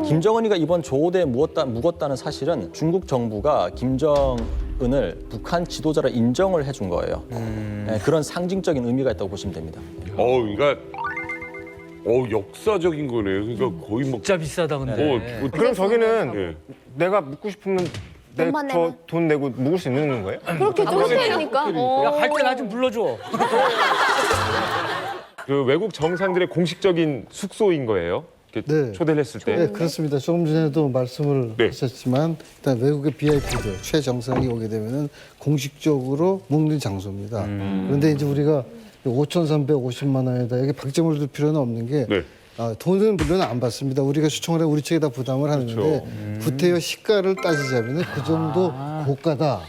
김정은이가 이번 조호대에 묵었다는 사실은 중국 정부가 김정은을 북한 지도자로 인정을 해준 거예요. 예, 그런 상징적인 의미가 있다고 보시면 됩니다. 그러니까 역사적인 거네요. 그러니까 거의 뭐 진짜 비싸다 근데. 그럼 저기는 내가 묵고 싶으면 돈만 내면? 돈 내고 묵을 수 있는 건가요? 그렇게 좀 호텔이니까. 갈 때 나 좀 불러줘. 그 외국 정상들의 공식적인 숙소인 거예요. 이렇게 네. 초대를 했을 때. 네, 그렇습니다. 조금 전에도 말씀을 하셨지만 일단 외국의 BIP들, 최정상이 오게 되면은 공식적으로 묵는 장소입니다. 그런데 이제 우리가 5,350만 원에다 여기 박점을 둘 필요는 없는 게 돈은 물론 안 받습니다. 우리가 수청을 해 우리 측에다 부담을 하는데 구태여 시가를 따지자면 그 정도 고가다.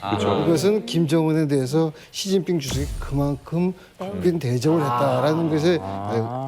이것은 김정은에 대해서 시진핑 주석이 그만큼 국빈 대접을 했다라는 것에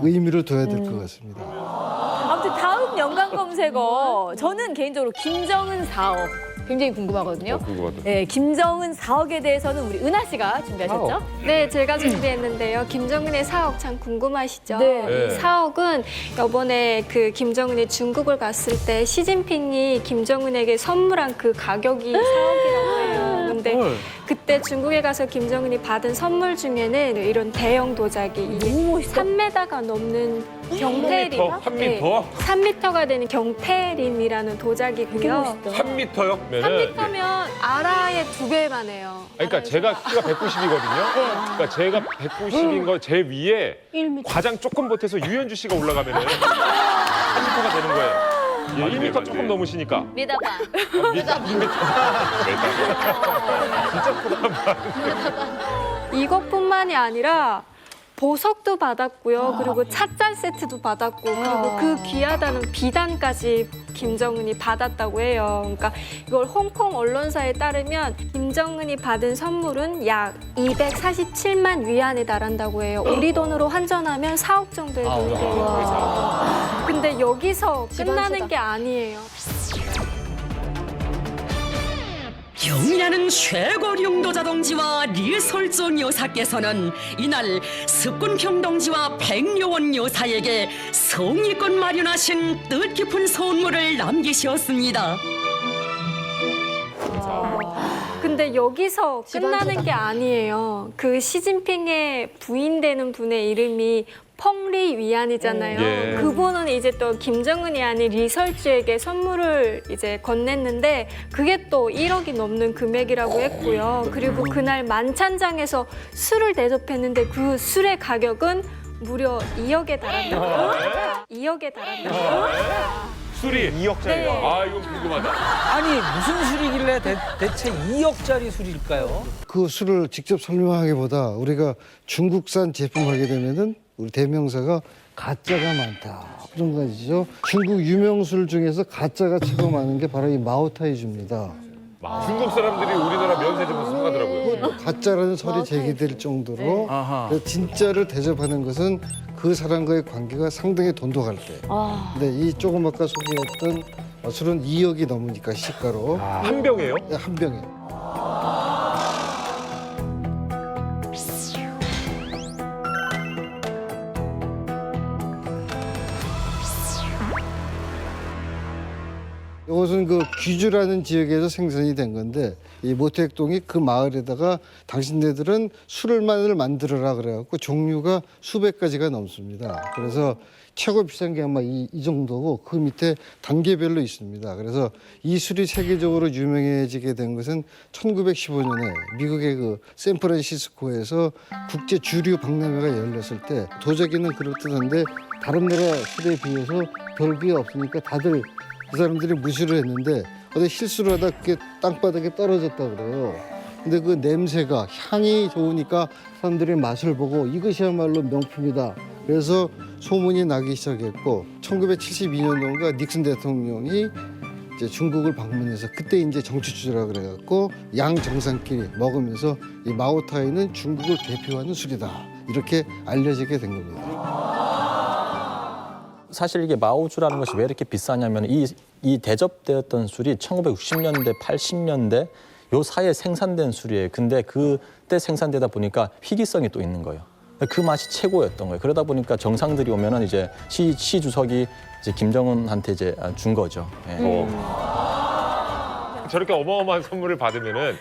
의미를 둬야 될 것 같습니다. 아무튼 다음 연관 검색어 저는 개인적으로 김정은 4억 굉장히 궁금하거든요. 궁금하다. 네, 김정은 4억에 대해서는 우리 은하 씨가 준비하셨죠? 네, 제가 준비했는데요. 김정은의 4억 참 궁금하시죠? 네. 이 4억은 이번에 그 김정은이 중국을 갔을 때 시진핑이 김정은에게 선물한 그 가격이 4억이라고 해요. 근데 그때 중국에 가서 김정은이 받은 선물 중에는 이런 대형 도자기 이게 3m가 넘는 경태림, 3m? 3m가 되는 경태림이라는 도자기고요. 3m요? 3m면 아라의 2배만 해요. 그러니까 제가 키가 190이거든요. 그러니까 제가 190인 거 제 위에 과장 조금 보태서 유현주 씨가 올라가면은 3m가 되는 거예요. 예, 1m 조금 넘으시니까. 믿어봐. 진짜 크다. 이것뿐만이 아니라 보석도 받았고요. 그리고 찻잔 세트도 받았고 그리고 그 귀하다는 비단까지 김정은이 받았다고 해요. 그러니까 이걸 홍콩 언론사에 따르면 김정은이 받은 선물은 약 247만 위안에 달한다고 해요. 우리 돈으로 환전하면 4억 정도의 돈이 돼요. 근데 여기서 끝나는 게 아니에요. 경의하는 최고령 도자동지와 리설정 여사께서는 이날 석군평 동지와 백요원 여사에게 성의껏 마련하신 뜻깊은 선물을 남기셨습니다. 근데 여기서 끝나는 게 아니에요. 그 시진핑의 부인 되는 분의 이름이 펑리 위안이잖아요. 예. 그분은 이제 또 김정은이 아닌 리설주에게 선물을 이제 건넸는데 그게 또 1억이 넘는 금액이라고 했고요. 그리고 그날 만찬장에서 술을 대접했는데 그 술의 가격은 무려 2억에 달한다고. 2억에 달한다고. 술이 2억짜리. 네. 아, 이건 궁금하다. 아니 무슨 술이길래 대체 2억짜리 술일까요? 그 술을 직접 설명하기보다 우리가 중국산 제품 하게 되면은 우리 대명사가 가짜가 많다. 그런 거죠. 중국 유명 술 중에서 가짜가 최고 많은 게 바로 이 마오타이주입니다. 중국 사람들이 우리나라 면세점에서 사가더라고요. 가짜라는 설이 제기될 정도로 그래서 진짜를 대접하는 것은 그 사람과의 관계가 상당히 돈독할 때. 근데 이 조금 아까 소개했던 술은 2억이 넘으니까 시가로. 한 병이에요? 네, 한 병에. 이것은 그 귀주라는 지역에서 생산이 된 건데 이 모택동이 그 마을에다가 당신네들은 술만을 만들어라 그래갖고 종류가 수백 가지가 넘습니다. 그래서 최고 비싼 게 아마 이 정도고 그 밑에 단계별로 있습니다. 그래서 이 술이 세계적으로 유명해지게 된 것은 1915년에 미국의 그 샌프란시스코에서 국제 주류 박람회가 열렸을 때 도자기는 그렇듯한데 다른 나라 술에 비해서 별 게 없으니까 다들 그 사람들이 무시를 했는데 어디 실수를 하다 그게 땅바닥에 떨어졌다 그래요. 근데 그 냄새가 향이 좋으니까 사람들이 맛을 보고 이것이야말로 명품이다. 그래서 소문이 나기 시작했고 1972년도인가 닉슨 대통령이 이제 중국을 방문해서 그때 이제 정치 주자라 그래갖고 양 정상끼리 먹으면서 이 마오타이는 중국을 대표하는 술이다. 이렇게 알려지게 된 겁니다. 사실 이게 마오주라는 것이 왜 이렇게 비싸냐면 이 대접되었던 술이 1960년대, 80년대 요 사이에 생산된 술이에요. 근데 그때 생산되다 보니까 희귀성이 또 있는 거예요. 그 맛이 최고였던 거예요. 그러다 보니까 정상들이 오면은 이제 시 주석이 이제 김정은한테 이제 준 거죠. 예. 저렇게 어마어마한 선물을 받으면은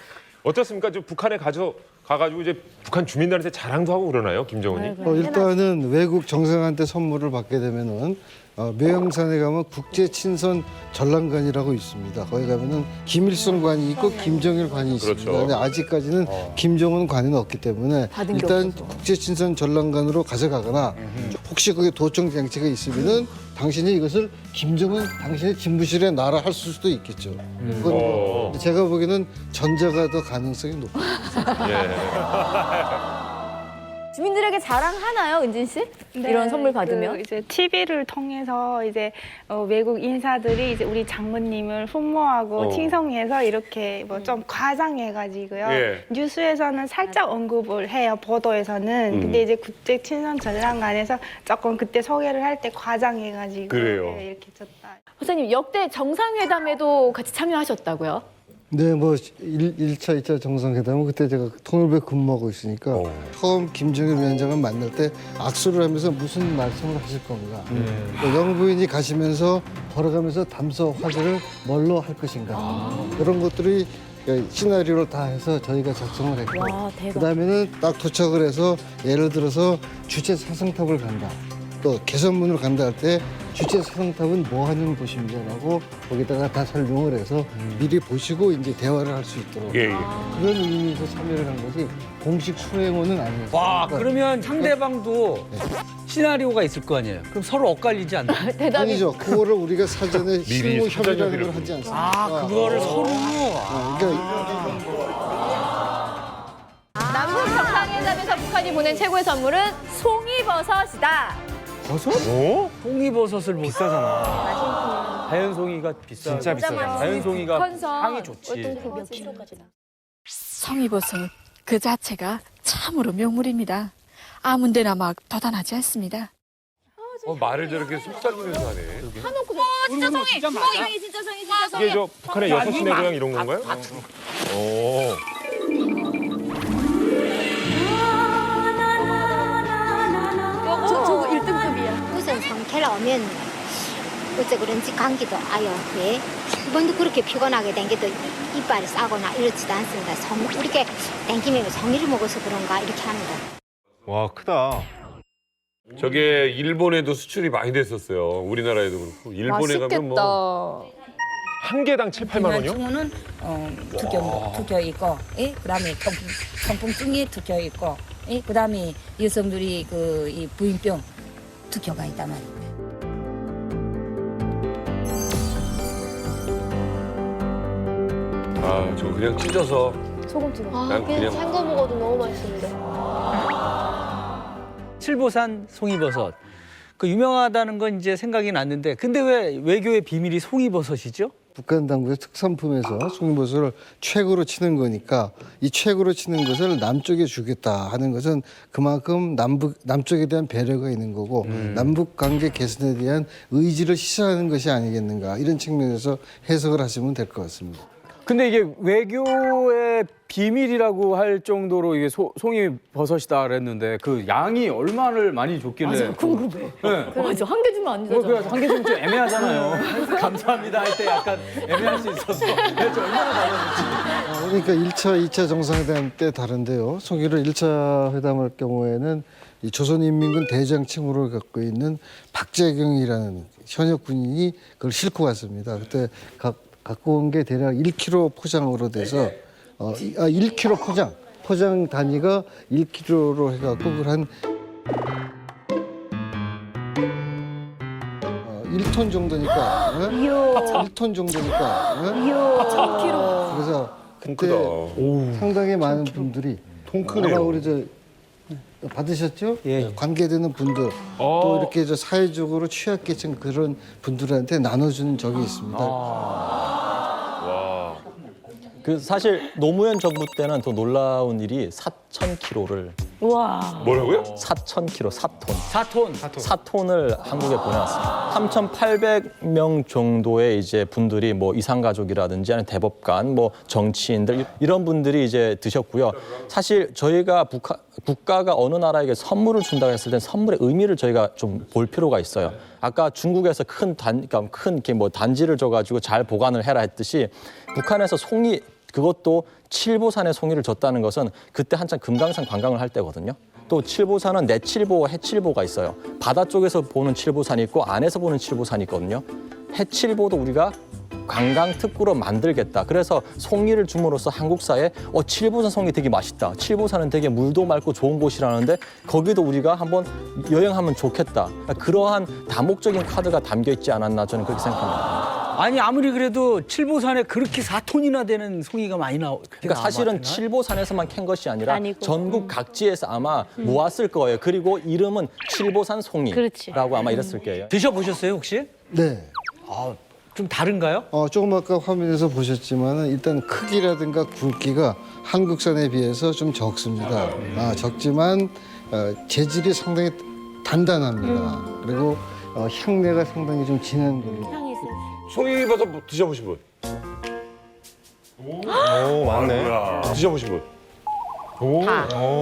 어떻습니까? 좀 북한에 가가지고 이제 북한 주민들한테 자랑도 하고 그러나요, 김정은이? 일단은 외국 정상한테 선물을 받게 되면은 묘양산에 가면 국제친선 전람관이라고 있습니다. 거기 가면은 김일성 관이 있고 김정일 관이 있습니다. 그렇죠. 근데 아직까지는 김정은 관은 없기 때문에 받은 게 일단 없어서. 국제친선 전람관으로 가져가거나 혹시 거기 도청 장치가 있으면은 당신이 이것을 김정은 당신의 집무실에 놔라 할 수도 있겠죠. 그건 제가 보기에는 전자가 더 가능성이 높아요. 주민들에게 자랑하나요, 은진 씨? 이런 선물 받으면? 그 이제 TV를 통해서 이제 외국 인사들이 이제 우리 장모님을 흠모하고 칭송해서 이렇게 뭐 좀 과장해가지고요. 예. 뉴스에서는 살짝 언급을 해요, 보도에서는. 근데 이제 국제 친선 전람관에서 조금 그때 소개를 할 때 과장해가지고 그래요. 네, 이렇게 줬다. 박사님, 역대 정상회담에도 같이 참여하셨다고요? 네, 뭐 1차, 2차 정상회담은 그때 제가 통일부에 근무하고 있으니까 처음 김정일 위원장을 만날 때 악수를 하면서 무슨 말씀을 하실 건가. 영부인이 가시면서 걸어가면서 담소 화제를 뭘로 할 것인가. 이런 것들이 시나리오를 다 해서 저희가 작성을 했고 와, 대박. 그다음에는 딱 도착을 해서 예를 들어서 주체 사성탑을 간다. 또 개선문을 간다 할 때 주체 사성탑은 뭐 하는 곳입니다라고 거기다가 다 설명을 해서 미리 보시고 이제 대화를 할 수 있도록 그런 의미에서 참여를 한 거지 공식 수행원은 아니었어요. 와, 그러면 상대방도 시나리오가 있을 거 아니에요? 그럼 서로 엇갈리지 않나요? 아니죠. 그거를 우리가 사전에 실무 협의라는 걸 하지 않습니까? 아, 그거를 서로. 그러니까 남북 정상회담에서 북한이 보낸 최고의 선물은 송이버섯이다. 버섯? 송이버섯을 비싸잖아. 자연송이가 비싸. 진짜 비싸잖아. 자연송이가 컨선. 향이 좋지. 몇 킬로까지 나? 송이버섯 그 자체가 참으로 명물입니다. 아무 데나 막 도단하지 않습니다. 말을 저렇게 속삭이면서 하네. 진짜 성이! 진짜 맞아? 성이 진짜 성이 진짜 성이! 이게 저 북한의 여섯 시내 고향 이런 건가요? 오. 저거 1등급이야. 우선 상태를 오면 어째 그런지 감기도 아예 왜 이번도 그렇게 피곤하게 댕겨도 이빨이 싸거나 이렇지도 않습니다. 이렇게 댕기면 성의를 먹어서 그런가 이렇게 합니다. 와, 크다. 저게 일본에도 수출이 많이 됐었어요. 우리나라에도 그렇고. 일본에 가면 뭐 한 개당 7, 8만 원이요? 중은 두겨 있고, 예? 그다음에 통풍증이 두겨 있고, 예? 그다음에 여성들이 이 부인병 두겨가 있단 말입니다. 아, 저 그냥 찢어서 소금 찍어. 난 그냥 생거 먹어도 너무 맛있습니다. 칠보산 송이버섯. 그 유명하다는 건 이제 생각이 났는데 근데 왜 외교의 비밀이 송이버섯이죠? 북한 당국의 특산품에서 송이버섯을 최고로 치는 거니까 이 최고로 치는 것을 남쪽에 주겠다 하는 것은 그만큼 남쪽에 대한 배려가 있는 거고 남북 관계 개선에 대한 의지를 시사하는 것이 아니겠는가 이런 측면에서 해석을 하시면 될 것 같습니다. 근데 이게 외교의 비밀이라고 할 정도로 이게 송이버섯이다 그랬는데 그 양이 얼마나 많이 줬길래? 맞아, 궁금해. 네. 맞아, 한 개 주면 안 되잖아. 한 개 주면 좀 애매하잖아요. 감사합니다 할 때 약간 애매할 수 있어서 도대체 얼마나 받았는지. 그러니까 1차, 2차 정상회담 때 다른데요. 송이를 1차 회담할 경우에는 이 조선인민군 대장칭호를 갖고 있는 박재경이라는 현역 군인이 그걸 싣고 갔습니다. 그때 갖고 온 게 대략 1kg 포장으로 돼서 1kg 포장 단위가 1kg로 해갖고 그걸 한 1톤 정도니까. 1톤 정도니까. 1000kg. 그래서 그때 상당히 많은 분들이 아마 우리 받으셨죠? 예. 관계되는 분들 또 이렇게 사회적으로 취약계층 그런 분들한테 나눠준 적이 있습니다. 그 사실 노무현 정부 때는 더 놀라운 일이 4,000kg를 와. 뭐라고요? 4,000kg, 4톤을 한국에 보내왔습니다. 3,800명 정도의 이제 분들이 뭐 이산가족이라든지 아니면 대법관, 뭐 정치인들 이런 분들이 이제 드셨고요. 사실 저희가 국가가 어느 나라에게 선물을 준다고 했을 땐 선물의 의미를 저희가 좀 볼 필요가 있어요. 아까 중국에서 큰 단지를 줘가지고 잘 보관을 해라 했듯이 북한에서 송이 그것도 칠보산의 송이를 줬다는 것은 그때 한참 금강산 관광을 할 때거든요. 또 칠보산은 내칠보, 해칠보가 있어요. 바다 쪽에서 보는 칠보산이 있고 안에서 보는 칠보산이 있거든요. 해칠보도 우리가 관광 특구로 만들겠다. 그래서 송이를 줌으로써 한국사에 칠보산 송이 되게 맛있다. 칠보산은 되게 물도 맑고 좋은 곳이라는데 거기도 우리가 한번 여행하면 좋겠다. 그러한 다목적인 카드가 담겨 있지 않았나 저는 그렇게 생각합니다. 아니 아무리 그래도 칠보산에 그렇게 4톤이나 되는 송이가 많이 그러니까 사실은 칠보산에서만 캔 것이 아니라 전국 각지에서 아마 모았을 거예요. 그리고 이름은 칠보산 송이라고 아마 이랬을 거예요. 드셔보셨어요 혹시? 네. 좀 다른가요? 조금 아까 화면에서 보셨지만 일단 크기라든가 굵기가 한국산에 비해서 좀 적습니다. 적지만 재질이 상당히 단단합니다. 그리고 향내가 상당히 좀 진한 걸로. 송이버섯 드셔보신 분? 오, 맞네. 드셔보신 분? 오,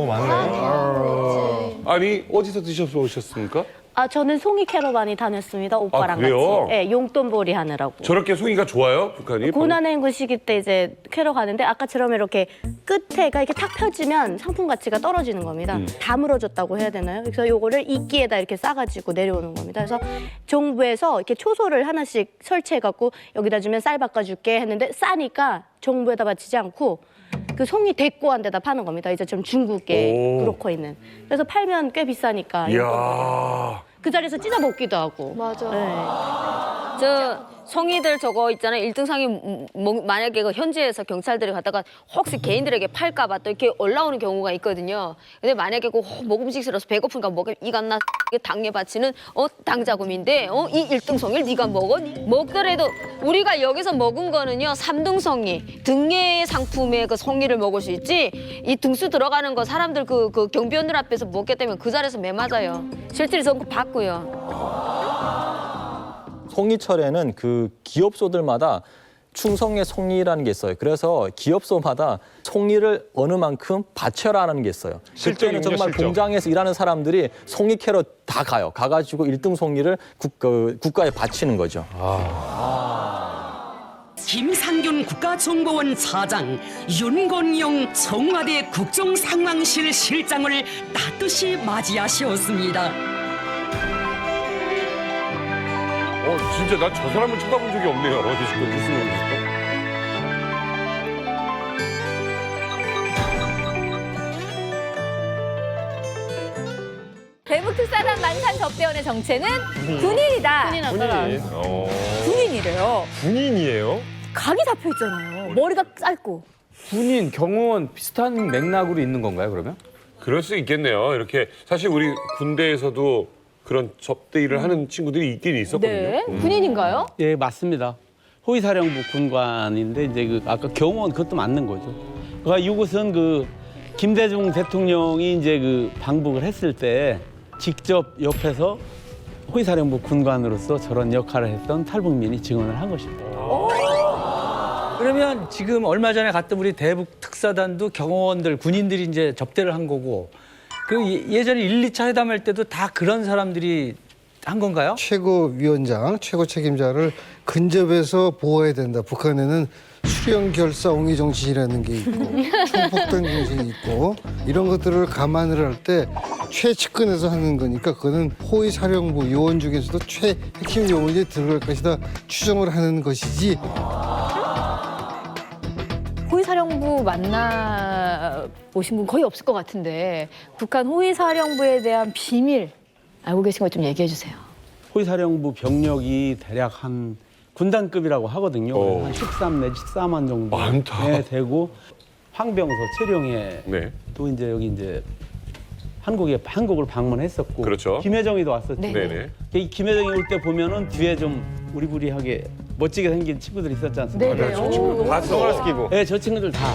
맞네. 아니, 어디서 드셔보셨습니까? 저는 송이 캐러반이 다녔습니다. 오빠랑 그래요? 같이. 네, 용돈벌이 하느라고. 저렇게 송이가 좋아요, 북한이? 고난행군 시기 때 이제 캐러 가는데 아까처럼 이렇게 끝에가 이렇게 탁 펴지면 상품 가치가 떨어지는 겁니다. 다 물어줬다고 해야 되나요? 그래서 요거를 이끼에다 이렇게 싸가지고 내려오는 겁니다. 그래서 정부에서 이렇게 초소를 하나씩 설치해갖고 여기다 주면 쌀 바꿔줄게 했는데 싸니까 정부에다 바치지 않고 그 송이 대꼬한 데다 파는 겁니다. 이제 좀 중국에 그렇고 있는. 그래서 팔면 꽤 비싸니까. 이야. 그 자리에서 찢어 먹기도 하고. 맞아. 네. 저 송이들 저거 있잖아요. 1등상이 만약에 그 현지에서 경찰들이 갔다가 혹시 개인들에게 팔까봐 또 이렇게 올라오는 경우가 있거든요. 근데 만약에 그 먹음직스러워서 배고픈가 먹으면 이간나 당에 바치는 당자금인데 이 1등 송이를 네가 먹었니? 먹더라도 우리가 여기서 먹은 거는요 3등 송이 등의 상품의 그 송이를 먹을 수 있지 이 등수 들어가는 거 사람들 그 경비원들 앞에서 먹게 되면 그 자리에서 매 맞아요. 실질이 전부 받고요. 송이철에는 그 기업소들마다 충성의 송이라는 게 있어요. 그래서 기업소마다 송이를 어느 만큼 바쳐라는 게 있어요. 실제는 정말 공장에서 일하는 사람들이 송이 캐러 다 가요. 가가지고 1등 송이를 국가에 바치는 거죠. 김상균 국가정보원 차장, 윤건영 청와대 국정상황실 실장을 따뜻이 맞이하셨습니다. 진짜 나 저 사람을 쳐다본 적이 없네요. 어디 지금 뉴스에서. 대북 특사단 만산 접대원의 정체는 군인이다. 군인. 군인이래요. 군인이에요? 각이 잡혀 있잖아요. 머리가 짧고. 군인, 경호원 비슷한 맥락으로 있는 건가요, 그러면? 그럴 수 있겠네요. 이렇게 사실 우리 군대에서도 그런 접대 일을 하는 친구들이 있긴 있었거든요. 네. 군인인가요? 예, 맞습니다. 호위사령부 군관인데 이제 그 아까 경호원 그것도 맞는 거죠. 그러니까 이곳은 그 김대중 대통령이 이제 그 방북을 했을 때 직접 옆에서 호위사령부 군관으로서 저런 역할을 했던 탈북민이 증언을 한 것입니다. 그러면 지금 얼마 전에 갔던 우리 대북 특사단도 경호원들, 군인들이 이제 접대를 한 거고, 그 예전에 1, 2차 회담할 때도 다 그런 사람들이 한 건가요? 최고위원장, 최고 책임자를 근접해서 보호해야 된다. 북한에는 수령결사 옹의 정신이라는 게 있고 총폭탄 정신이 있고 이런 것들을 감안을 할 때 최측근에서 하는 거니까 그거는 호위사령부 요원 중에서도 최핵심 요원이 들어갈 것이다 추정을 하는 것이지. 호위사령부 만나 보신 분 거의 없을 것 같은데 북한 호위사령부에 대한 비밀 알고 계신 거 좀 얘기해 주세요. 호위사령부 병력이 대략 한 군단급이라고 하거든요. 한 13 내지 14만 정도 많다. 되고 황병서, 최룡해 또 이제 여기 이제 한국을 방문했었고 그렇죠. 김혜정이도 왔었죠. 네네. 이 김혜정이 올 때 보면은 뒤에 좀 우리부리하게 멋지게 생긴 친구들이 있었지 않습니까? 네네. 저 친구들 봤어. 선글라스 끼고. 네, 저 친구들 다.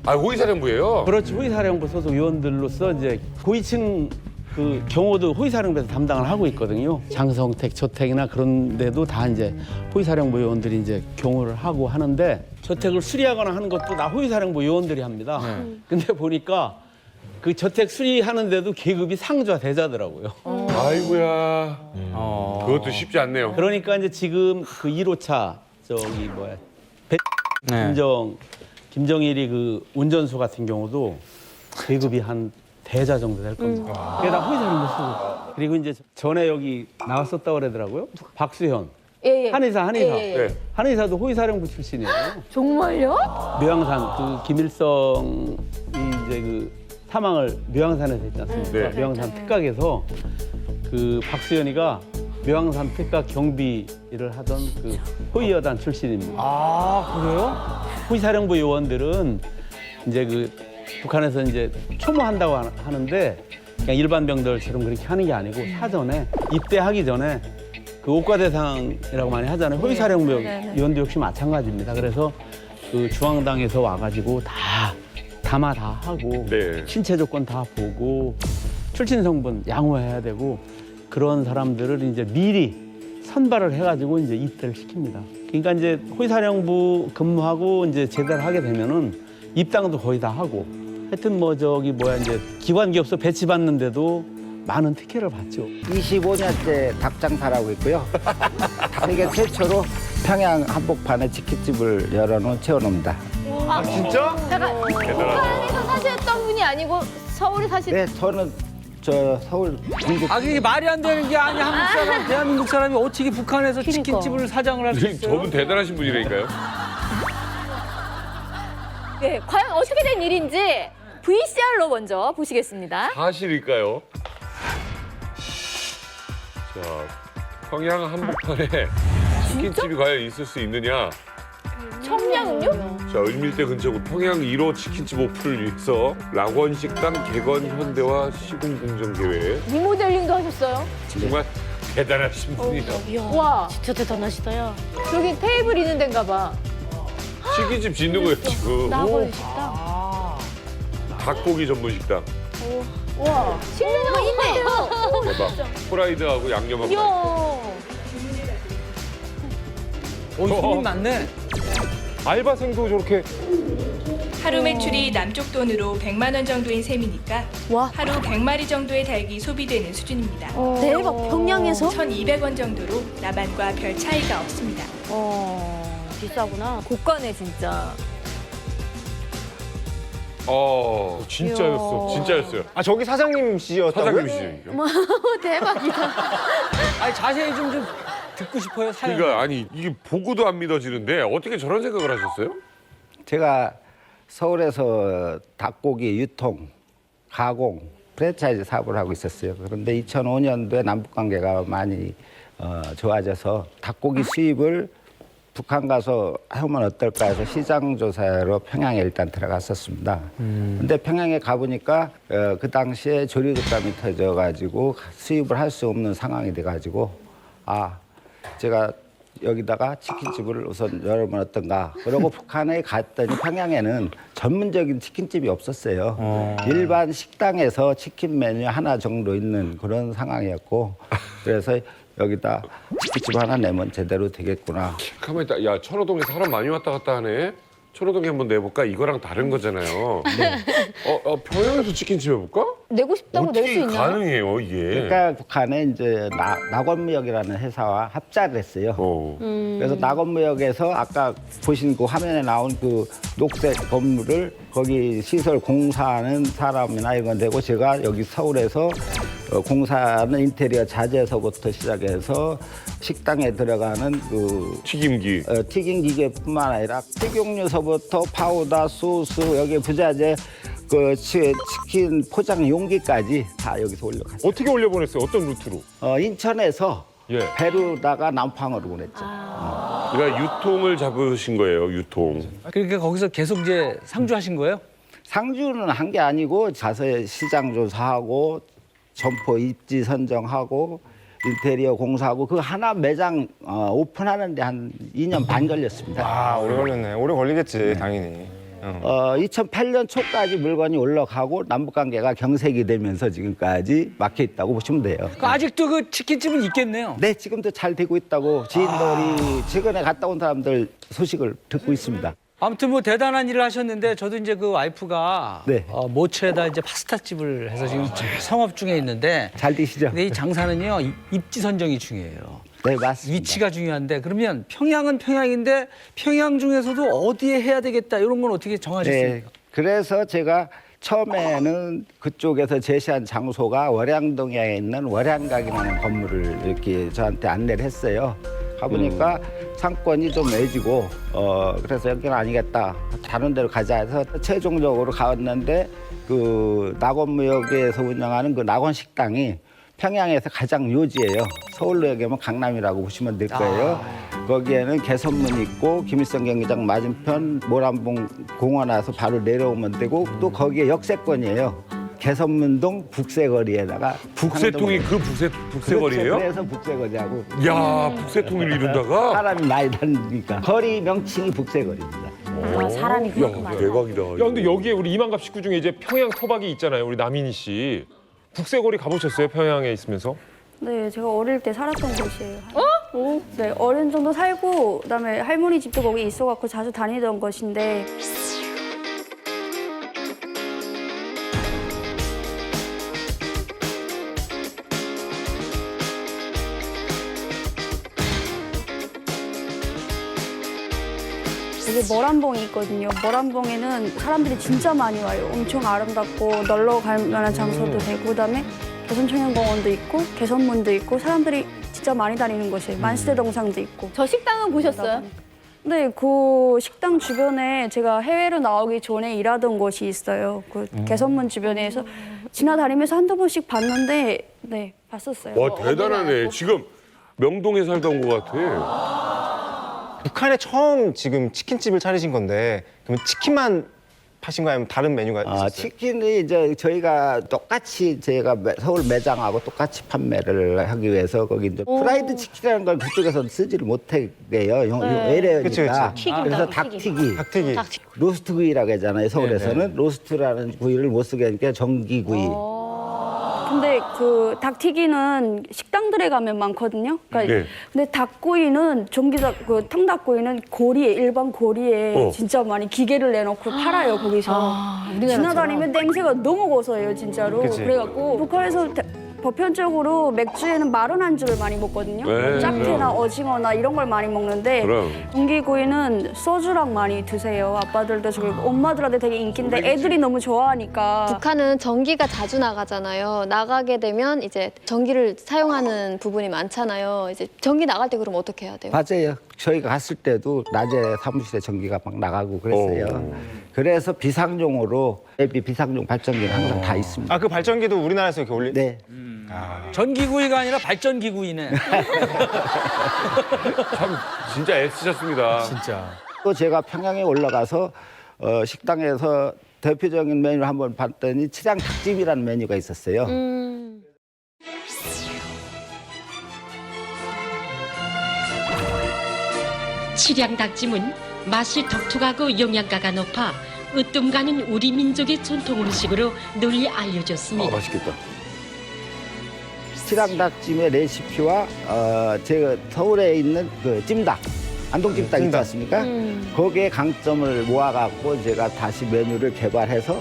아, 호위사령부예요? 그렇죠. 호위사령부 소속 요원들로서 이제 고위층 그 경호도 호위사령부에서 담당을 하고 있거든요. 장성택, 저택이나 그런 데도 다 이제 호위사령부 요원들이 이제 경호를 하고 하는데 저택을 수리하거나 하는 것도 다 호위사령부 요원들이 합니다. 근데 보니까 그 저택 수리하는데도 계급이 상좌 대자더라고요. 아이고야. 그것도 쉽지 않네요. 그러니까 이제 지금 그 1호차 저기 뭐야 김정일이 그 운전수 같은 경우도 계급이 한 대자 정도 될 겁니다. 그게 다 호위사령부 소속. 그리고 이제 전에 여기 나왔었다고 그러더라고요. 박수현. 예. 한의사. 예. 한의사도 호위사령부 출신이에요. 정말요? 묘양산 그 김일성이 이제 그 사망을 묘양산에서 했지 않습니까? 네. 묘양산 특각에서 그 박수현이가 묘양산 특각 경비를 하던 그 호위여단 출신입니다. 아, 그래요? 호위사령부 요원들은 이제 그 북한에서 이제 초모한다고 하는데 그냥 일반 병들처럼 그렇게 하는 게 아니고 사전에 입대하기 전에 그 옥과대상이라고 많이 하잖아요. 호위사령부 요원도 역시 마찬가지입니다. 그래서 그 중앙당에서 와가지고 다 담화 다 하고 신체 조건 다 보고 출신 성분 양호해야 되고 그런 사람들을 이제 미리 선발을 해가지고 이제 입대를 시킵니다. 그러니까 이제 호위사령부 근무하고 이제 제대를 하게 되면은 입당도 거의 다 하고 하여튼 뭐 저기 뭐야 이제 기관기업소 배치받는데도 많은 특혜를 받죠. 25년째 닭장사라고 있고요. 세계 최초로 평양 한복판에 치킨집을 열어놓은 채원호입니다. 아, 진짜? 잠깐, 북한에서 사셨던 분이 아니고 서울에 사신. 네, 저는 저 서울 중국. 아, 그게 말이 안 되는 게 아니 한국 사람, 대한민국 사람이 어떻게 북한에서 치킨집을 사장을 할 수 있어요? 저분 대단하신 분이라니까요. 네, 과연 어떻게 된 일인지 VCR로 먼저 보시겠습니다. 사실일까요? 자, 평양 한복판에 치킨집이 과연 있을 수 있느냐? 청량음료? 자, 을밀대 근처 평양 1호 치킨집 오픈을 위해서 락원식당 개건 현대화 시공 공정 계획. 리모델링도 하셨어요? 정말 대단하신 분이에요. 와, 진짜 대단하시다요. 여기 테이블 있는 데인가 봐. 치킨집 짓는 거예요, 지금. 낙원 식당. 닭고기 전문 식당. 와, 식당이 있네요. 대박. 프라이드하고 양념하고. 이야. 손님 많네. 알바생도 저렇게 하루 매출이 남쪽 돈으로 100만 원 정도인 셈이니까 하루 100마리 정도의 닭이 소비되는 수준입니다. 대박, 평양에서? 1,200원 정도로 남한과 별 차이가 없습니다. 비싸구나. 고가네 진짜. 진짜였어. 진짜였어요. 아, 저기 사장님이시였다고요? 사장님이시죠. 대박이다. 아니 자세히 좀 듣고 싶어요. 사연. 그러니까 아니 이게 보고도 안 믿어지는데 어떻게 저런 생각을 하셨어요? 제가 서울에서 닭고기 유통, 가공, 프랜차이즈 사업을 하고 있었어요. 그런데 2005년도에 남북 관계가 많이 좋아져서 닭고기 수입을 북한 가서 하면 어떨까 해서 시장 조사로 평양에 일단 들어갔었습니다. 근데 평양에 가보니까 그 당시에 조류독감이 터져가지고 수입을 할 수 없는 상황이 돼가지고 제가 여기다가 치킨집을 우선 열어보면 어떤가. 그러고 북한에 갔더니 평양에는 전문적인 치킨집이 없었어요. 일반 식당에서 치킨 메뉴 하나 정도 있는 그런 상황이었고 그래서 여기다 치킨집 하나 내면 제대로 되겠구나. 가만히 있다. 야, 천호동에 사람 많이 왔다 갔다 하네. 천호동에 한번 내볼까? 이거랑 다른 거잖아요. 평양에서 치킨집 해볼까? 내고 싶다고 낼 수 어떻게 있나요? 가능해요, 이게? 그러니까 북한에 이제 낙원무역이라는 회사와 합작을 했어요. 그래서 낙원무역에서 아까 보신 그 화면에 나온 그 녹색 건물을 거기 시설 공사하는 사람이나 이건 되고 제가 여기 서울에서 공사하는 인테리어 자재서부터 시작해서 식당에 들어가는 그 튀김기, 튀김 기계뿐만 아니라 식용유서부터 파우더, 소스, 여기 부자재, 그 치킨 포장 용기까지 다 여기서 올려갔어요. 어떻게 올려보냈어요? 어떤 루트로? 인천에서 배로다가 남팡으로 보냈죠. 그러니까 유통을 잡으신 거예요, 유통. 그러니까 거기서 계속 이제 상주하신 거예요? 상주는 한 게 아니고 가서 시장 조사하고 점포 입지 선정하고 인테리어 공사하고 그 하나 매장 오픈하는데 한 2년 반 걸렸습니다. 오래 걸렸네. 오래 걸리겠지, 당연히. 2008년 초까지 물건이 올라가고 남북 관계가 경색이 되면서 지금까지 막혀 있다고 보시면 돼요. 아직도 그 치킨집은 있겠네요. 네, 지금도 잘 되고 있다고 지인들이 최근에 갔다 온 사람들 소식을 듣고 있습니다. 아무튼 뭐 대단한 일을 하셨는데 저도 이제 그 와이프가 모처에다 이제 파스타집을 해서 지금 성업 중에 있는데 잘 되시죠? 근데 이 장사는요 입지 선정이 중요해요. 네, 맞습니다. 위치가 중요한데 그러면 평양은 평양인데 평양 중에서도 어디에 해야 되겠다 이런 건 어떻게 정하셨습니까? 네, 그래서 제가 처음에는 그쪽에서 제시한 장소가 월양동에 있는 월양각이라는 건물을 이렇게 저한테 안내를 했어요. 가보니까 상권이 좀 애지고 그래서 여기는 아니겠다. 다른 데로 가자 해서 최종적으로 갔는데 그 낙원무역에서 운영하는 그 낙원식당이 평양에서 가장 요지예요. 서울로 얘기하면 강남이라고 보시면 될 거예요. 거기에는 개선문 있고 김일성 경기장 맞은편 모란봉 공원 와서 바로 내려오면 되고 또 거기에 역세권이에요. 개선문동 북새거리에다가 북새통이 그 북새거리예요? 그렇죠. 그래서 북새거리하고. 야, 북새통을 이룬다가? 사람이 많이 다니니까. 거리 명칭이 북새거리입니다. 사람이 야, 대박이다. 야, 근데 여기에 우리 이만갑 식구 중에 이제 평양 토박이 있잖아요. 우리 남인희 씨. 북새거리 가보셨어요? 평양에 있으면서? 네, 제가 어릴 때 살았던 곳이에요. 네, 어린 정도 살고 그다음에 할머니 집도 거기 있어갖고 자주 다니던 곳인데 여기 머란봉이 있거든요. 머란봉에는 사람들이 진짜 많이 와요. 엄청 아름답고 놀러 갈 만한 장소도 되고 그다음에 개선청년공원도 있고 개선문도 있고 사람들이 진짜 많이 다니는 곳이에요. 만시대동상도 있고. 저 식당은 보셨어요? 네, 그 식당 주변에 제가 해외로 나오기 전에 일하던 곳이 있어요. 그 개선문 주변에서 지나다니면서 한두 번씩 봤는데 네, 봤었어요. 와, 대단하네. 지금 명동에 살다 온 것 같아. 북한에 처음 지금 치킨집을 차리신 건데 그러면 치킨만 파신 거 아니면 다른 메뉴가 있었어요? 치킨이 이제 저희가 똑같이 제가 서울 매장하고 똑같이 판매를 하기 위해서 거기 이제 프라이드 치킨이라는 걸 그쪽에서 쓰지를 못해요. 외래어니까. 그래서 닭튀기. 로스트 구이라고 하잖아요. 서울에서는 로스트라는 구이를 못 쓰게 하니까 전기구이. 근데 그 닭튀기는 식당들에 가면 많거든요. 그러니까 근데 닭구이는 전기닭 그 통닭구이는 고리에 일반 고리에 진짜 많이 기계를 내놓고 팔아요 거기서. 지나다니면 냄새가 너무 고소해요 진짜로. 그치. 그래갖고 북한에서 보편적으로 맥주에는 마른 안주를 많이 먹거든요. 네, 짭태나 그럼. 오징어나 이런 걸 많이 먹는데 그럼. 전기구이는 소주랑 많이 드세요. 아빠들도 저기 엄마들한테 되게 인기인데 애들이 너무 좋아하니까. 북한은 전기가 자주 나가잖아요. 나가게 되면 이제 전기를 사용하는 부분이 많잖아요. 이제 전기 나갈 때 그럼 어떻게 해야 돼요? 맞아요. 저희가 갔을 때도 낮에 사무실에 전기가 막 나가고 그랬어요. 그래서 비상용으로 비상용 발전기는 항상 다 있습니다. 그 발전기도 우리나라에서 이렇게 올리? 네. 전기구이가 아니라 발전기구이네. 참 진짜 애쓰셨습니다. 진짜. 또 제가 평양에 올라가서 식당에서 대표적인 메뉴를 한번 봤더니 칠양 닭찜이라는 메뉴가 있었어요. 칠양 닭찜은 맛이 독특하고 영양가가 높아 으뜸가는 우리 민족의 전통 음식으로 널리 알려졌습니다. 맛있겠다. 칠양 닭찜의 레시피와 제가 서울에 있는 그 찜닭, 안동찜닭 있지 않습니까? 거기에 강점을 모아갖고 제가 다시 메뉴를 개발해서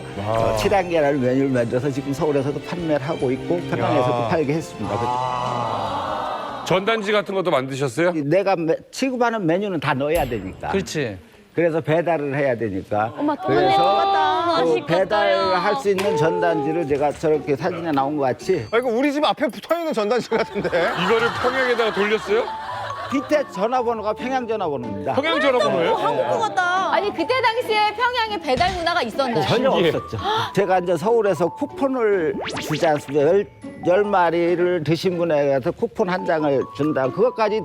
칠양 계란을 메뉴를 만들어서 지금 서울에서도 판매를 하고 있고 평양에서도 팔게 했습니다. 전단지 같은 것도 만드셨어요? 내가 취급하는 메뉴는 다 넣어야 되니까. 그렇지. 그래서 배달을 해야 되니까. 엄마 또 그래서 그 맛있겠다. 배달할 수 있는 전단지를 제가 저렇게 사진에 나온 것 같이. 아, 이거 우리 집 앞에 붙어있는 전단지 같은데? 이거를 평양에다가 돌렸어요? 밑에 전화번호가 평양 전화번호입니다. 평양 전화번호예요? 한국 것 같다. 아니 그때 당시에 평양에 배달 문화가 있었나요? 전혀 없었죠. 제가 이제 서울에서 쿠폰을 주지 않습니까? 열 마리를 드신 분에게서 쿠폰 한 장을 준다. 그것까지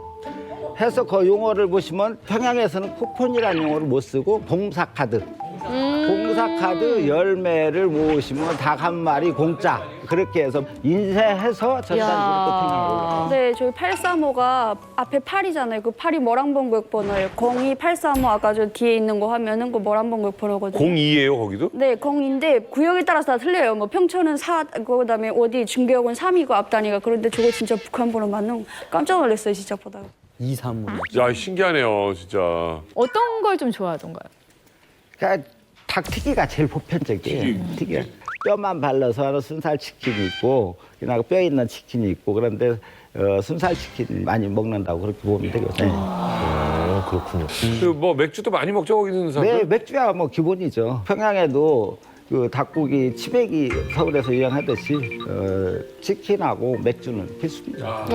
해서 그 용어를 보시면 평양에서는 쿠폰이라는 용어를 못 쓰고 봉사카드. 봉사카드 10매를 모으시면 닭 한 마리 공짜. 그렇게 해서 인쇄해서 전단지로 또 평양으로 올라가요. 네, 저희 835가 앞에 8이잖아요. 그 8이 뭐랑번구역 번호예요. 02835 아까 저 뒤에 있는 거 하면은 그 뭐랑번구역 번호거든요. 02예요 거기도? 네, 0인데 구역에 따라서 다 틀려요. 뭐 평촌은 4, 그다음에 어디 중계역은 3이고 앞 단위가. 그런데 저거 진짜 북한 번호 맞는 거 깜짝 놀랐어요, 진짜 보다가. 235. 야 신기하네요 진짜. 어떤 걸 좀 좋아하던가요? 그러니까 닭튀기가 제일 보편적이에요. 튀기. 뼈만 발라서 하는 순살 치킨이 있고 그냥 뼈 있는 치킨이 있고 그런데 순살 치킨 많이 먹는다고 그렇게 보면 되거든요. 그렇군요. 그 뭐 맥주도 많이 먹죠 거기 있는 사람들? 네, 맥주야 뭐 기본이죠. 평양에도 그 닭고기 치맥이 서울에서 유행하듯이 치킨하고 맥주는 필수입니다.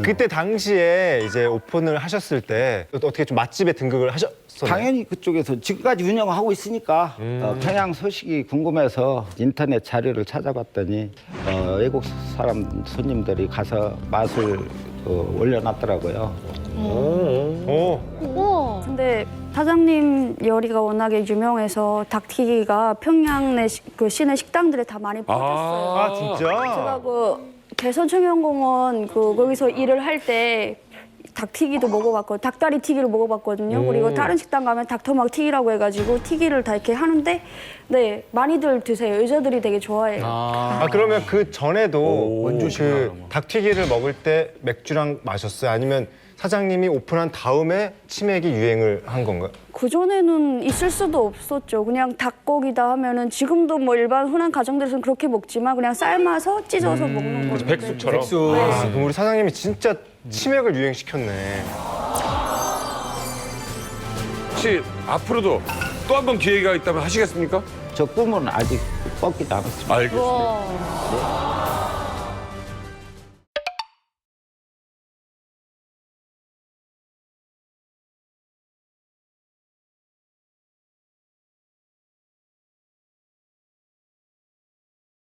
그때 당시에 이제 오픈을 하셨을 때 어떻게 좀 맛집에 등극을 하셨어요? 당연히 그쪽에서 지금까지 운영하고 있으니까 평양 소식이 궁금해서 인터넷 자료를 찾아봤더니 외국 사람 손님들이 가서 맛을 올려놨더라고요. 근데 사장님 요리가 워낙에 유명해서 닭튀기가 평양 내 그 시내 식당들에 다 많이 퍼졌어요. 아, 진짜? 제가 그 개선청년공원 거기서 일을 할 때 닭튀기도 먹어봤고 닭다리 튀기를 먹어봤거든요. 그리고 다른 식당 가면 닭토막 튀기라고 해가지고 튀기를 다 이렇게 하는데 네 많이들 드세요. 여자들이 되게 좋아해요. 아, 그러면 그 전에도 그 닭튀기를 먹을 때 맥주랑 마셨어요? 아니면 사장님이 오픈한 다음에 치맥이 유행을 한 건가요? 그전에는 있을 수도 없었죠. 그냥 닭고기다 하면은 지금도 뭐 일반 흔한 가정들에서는 그렇게 먹지만 그냥 삶아서 찢어서 먹는 거죠. 백숙처럼? 백숙. 아, 그럼 우리 사장님이 진짜 치맥을 유행시켰네. 혹시 앞으로도 또 한 번 기회가 있다면 하시겠습니까? 저 꿈은 아직 뻗기도 않았습니다. 알겠습니다.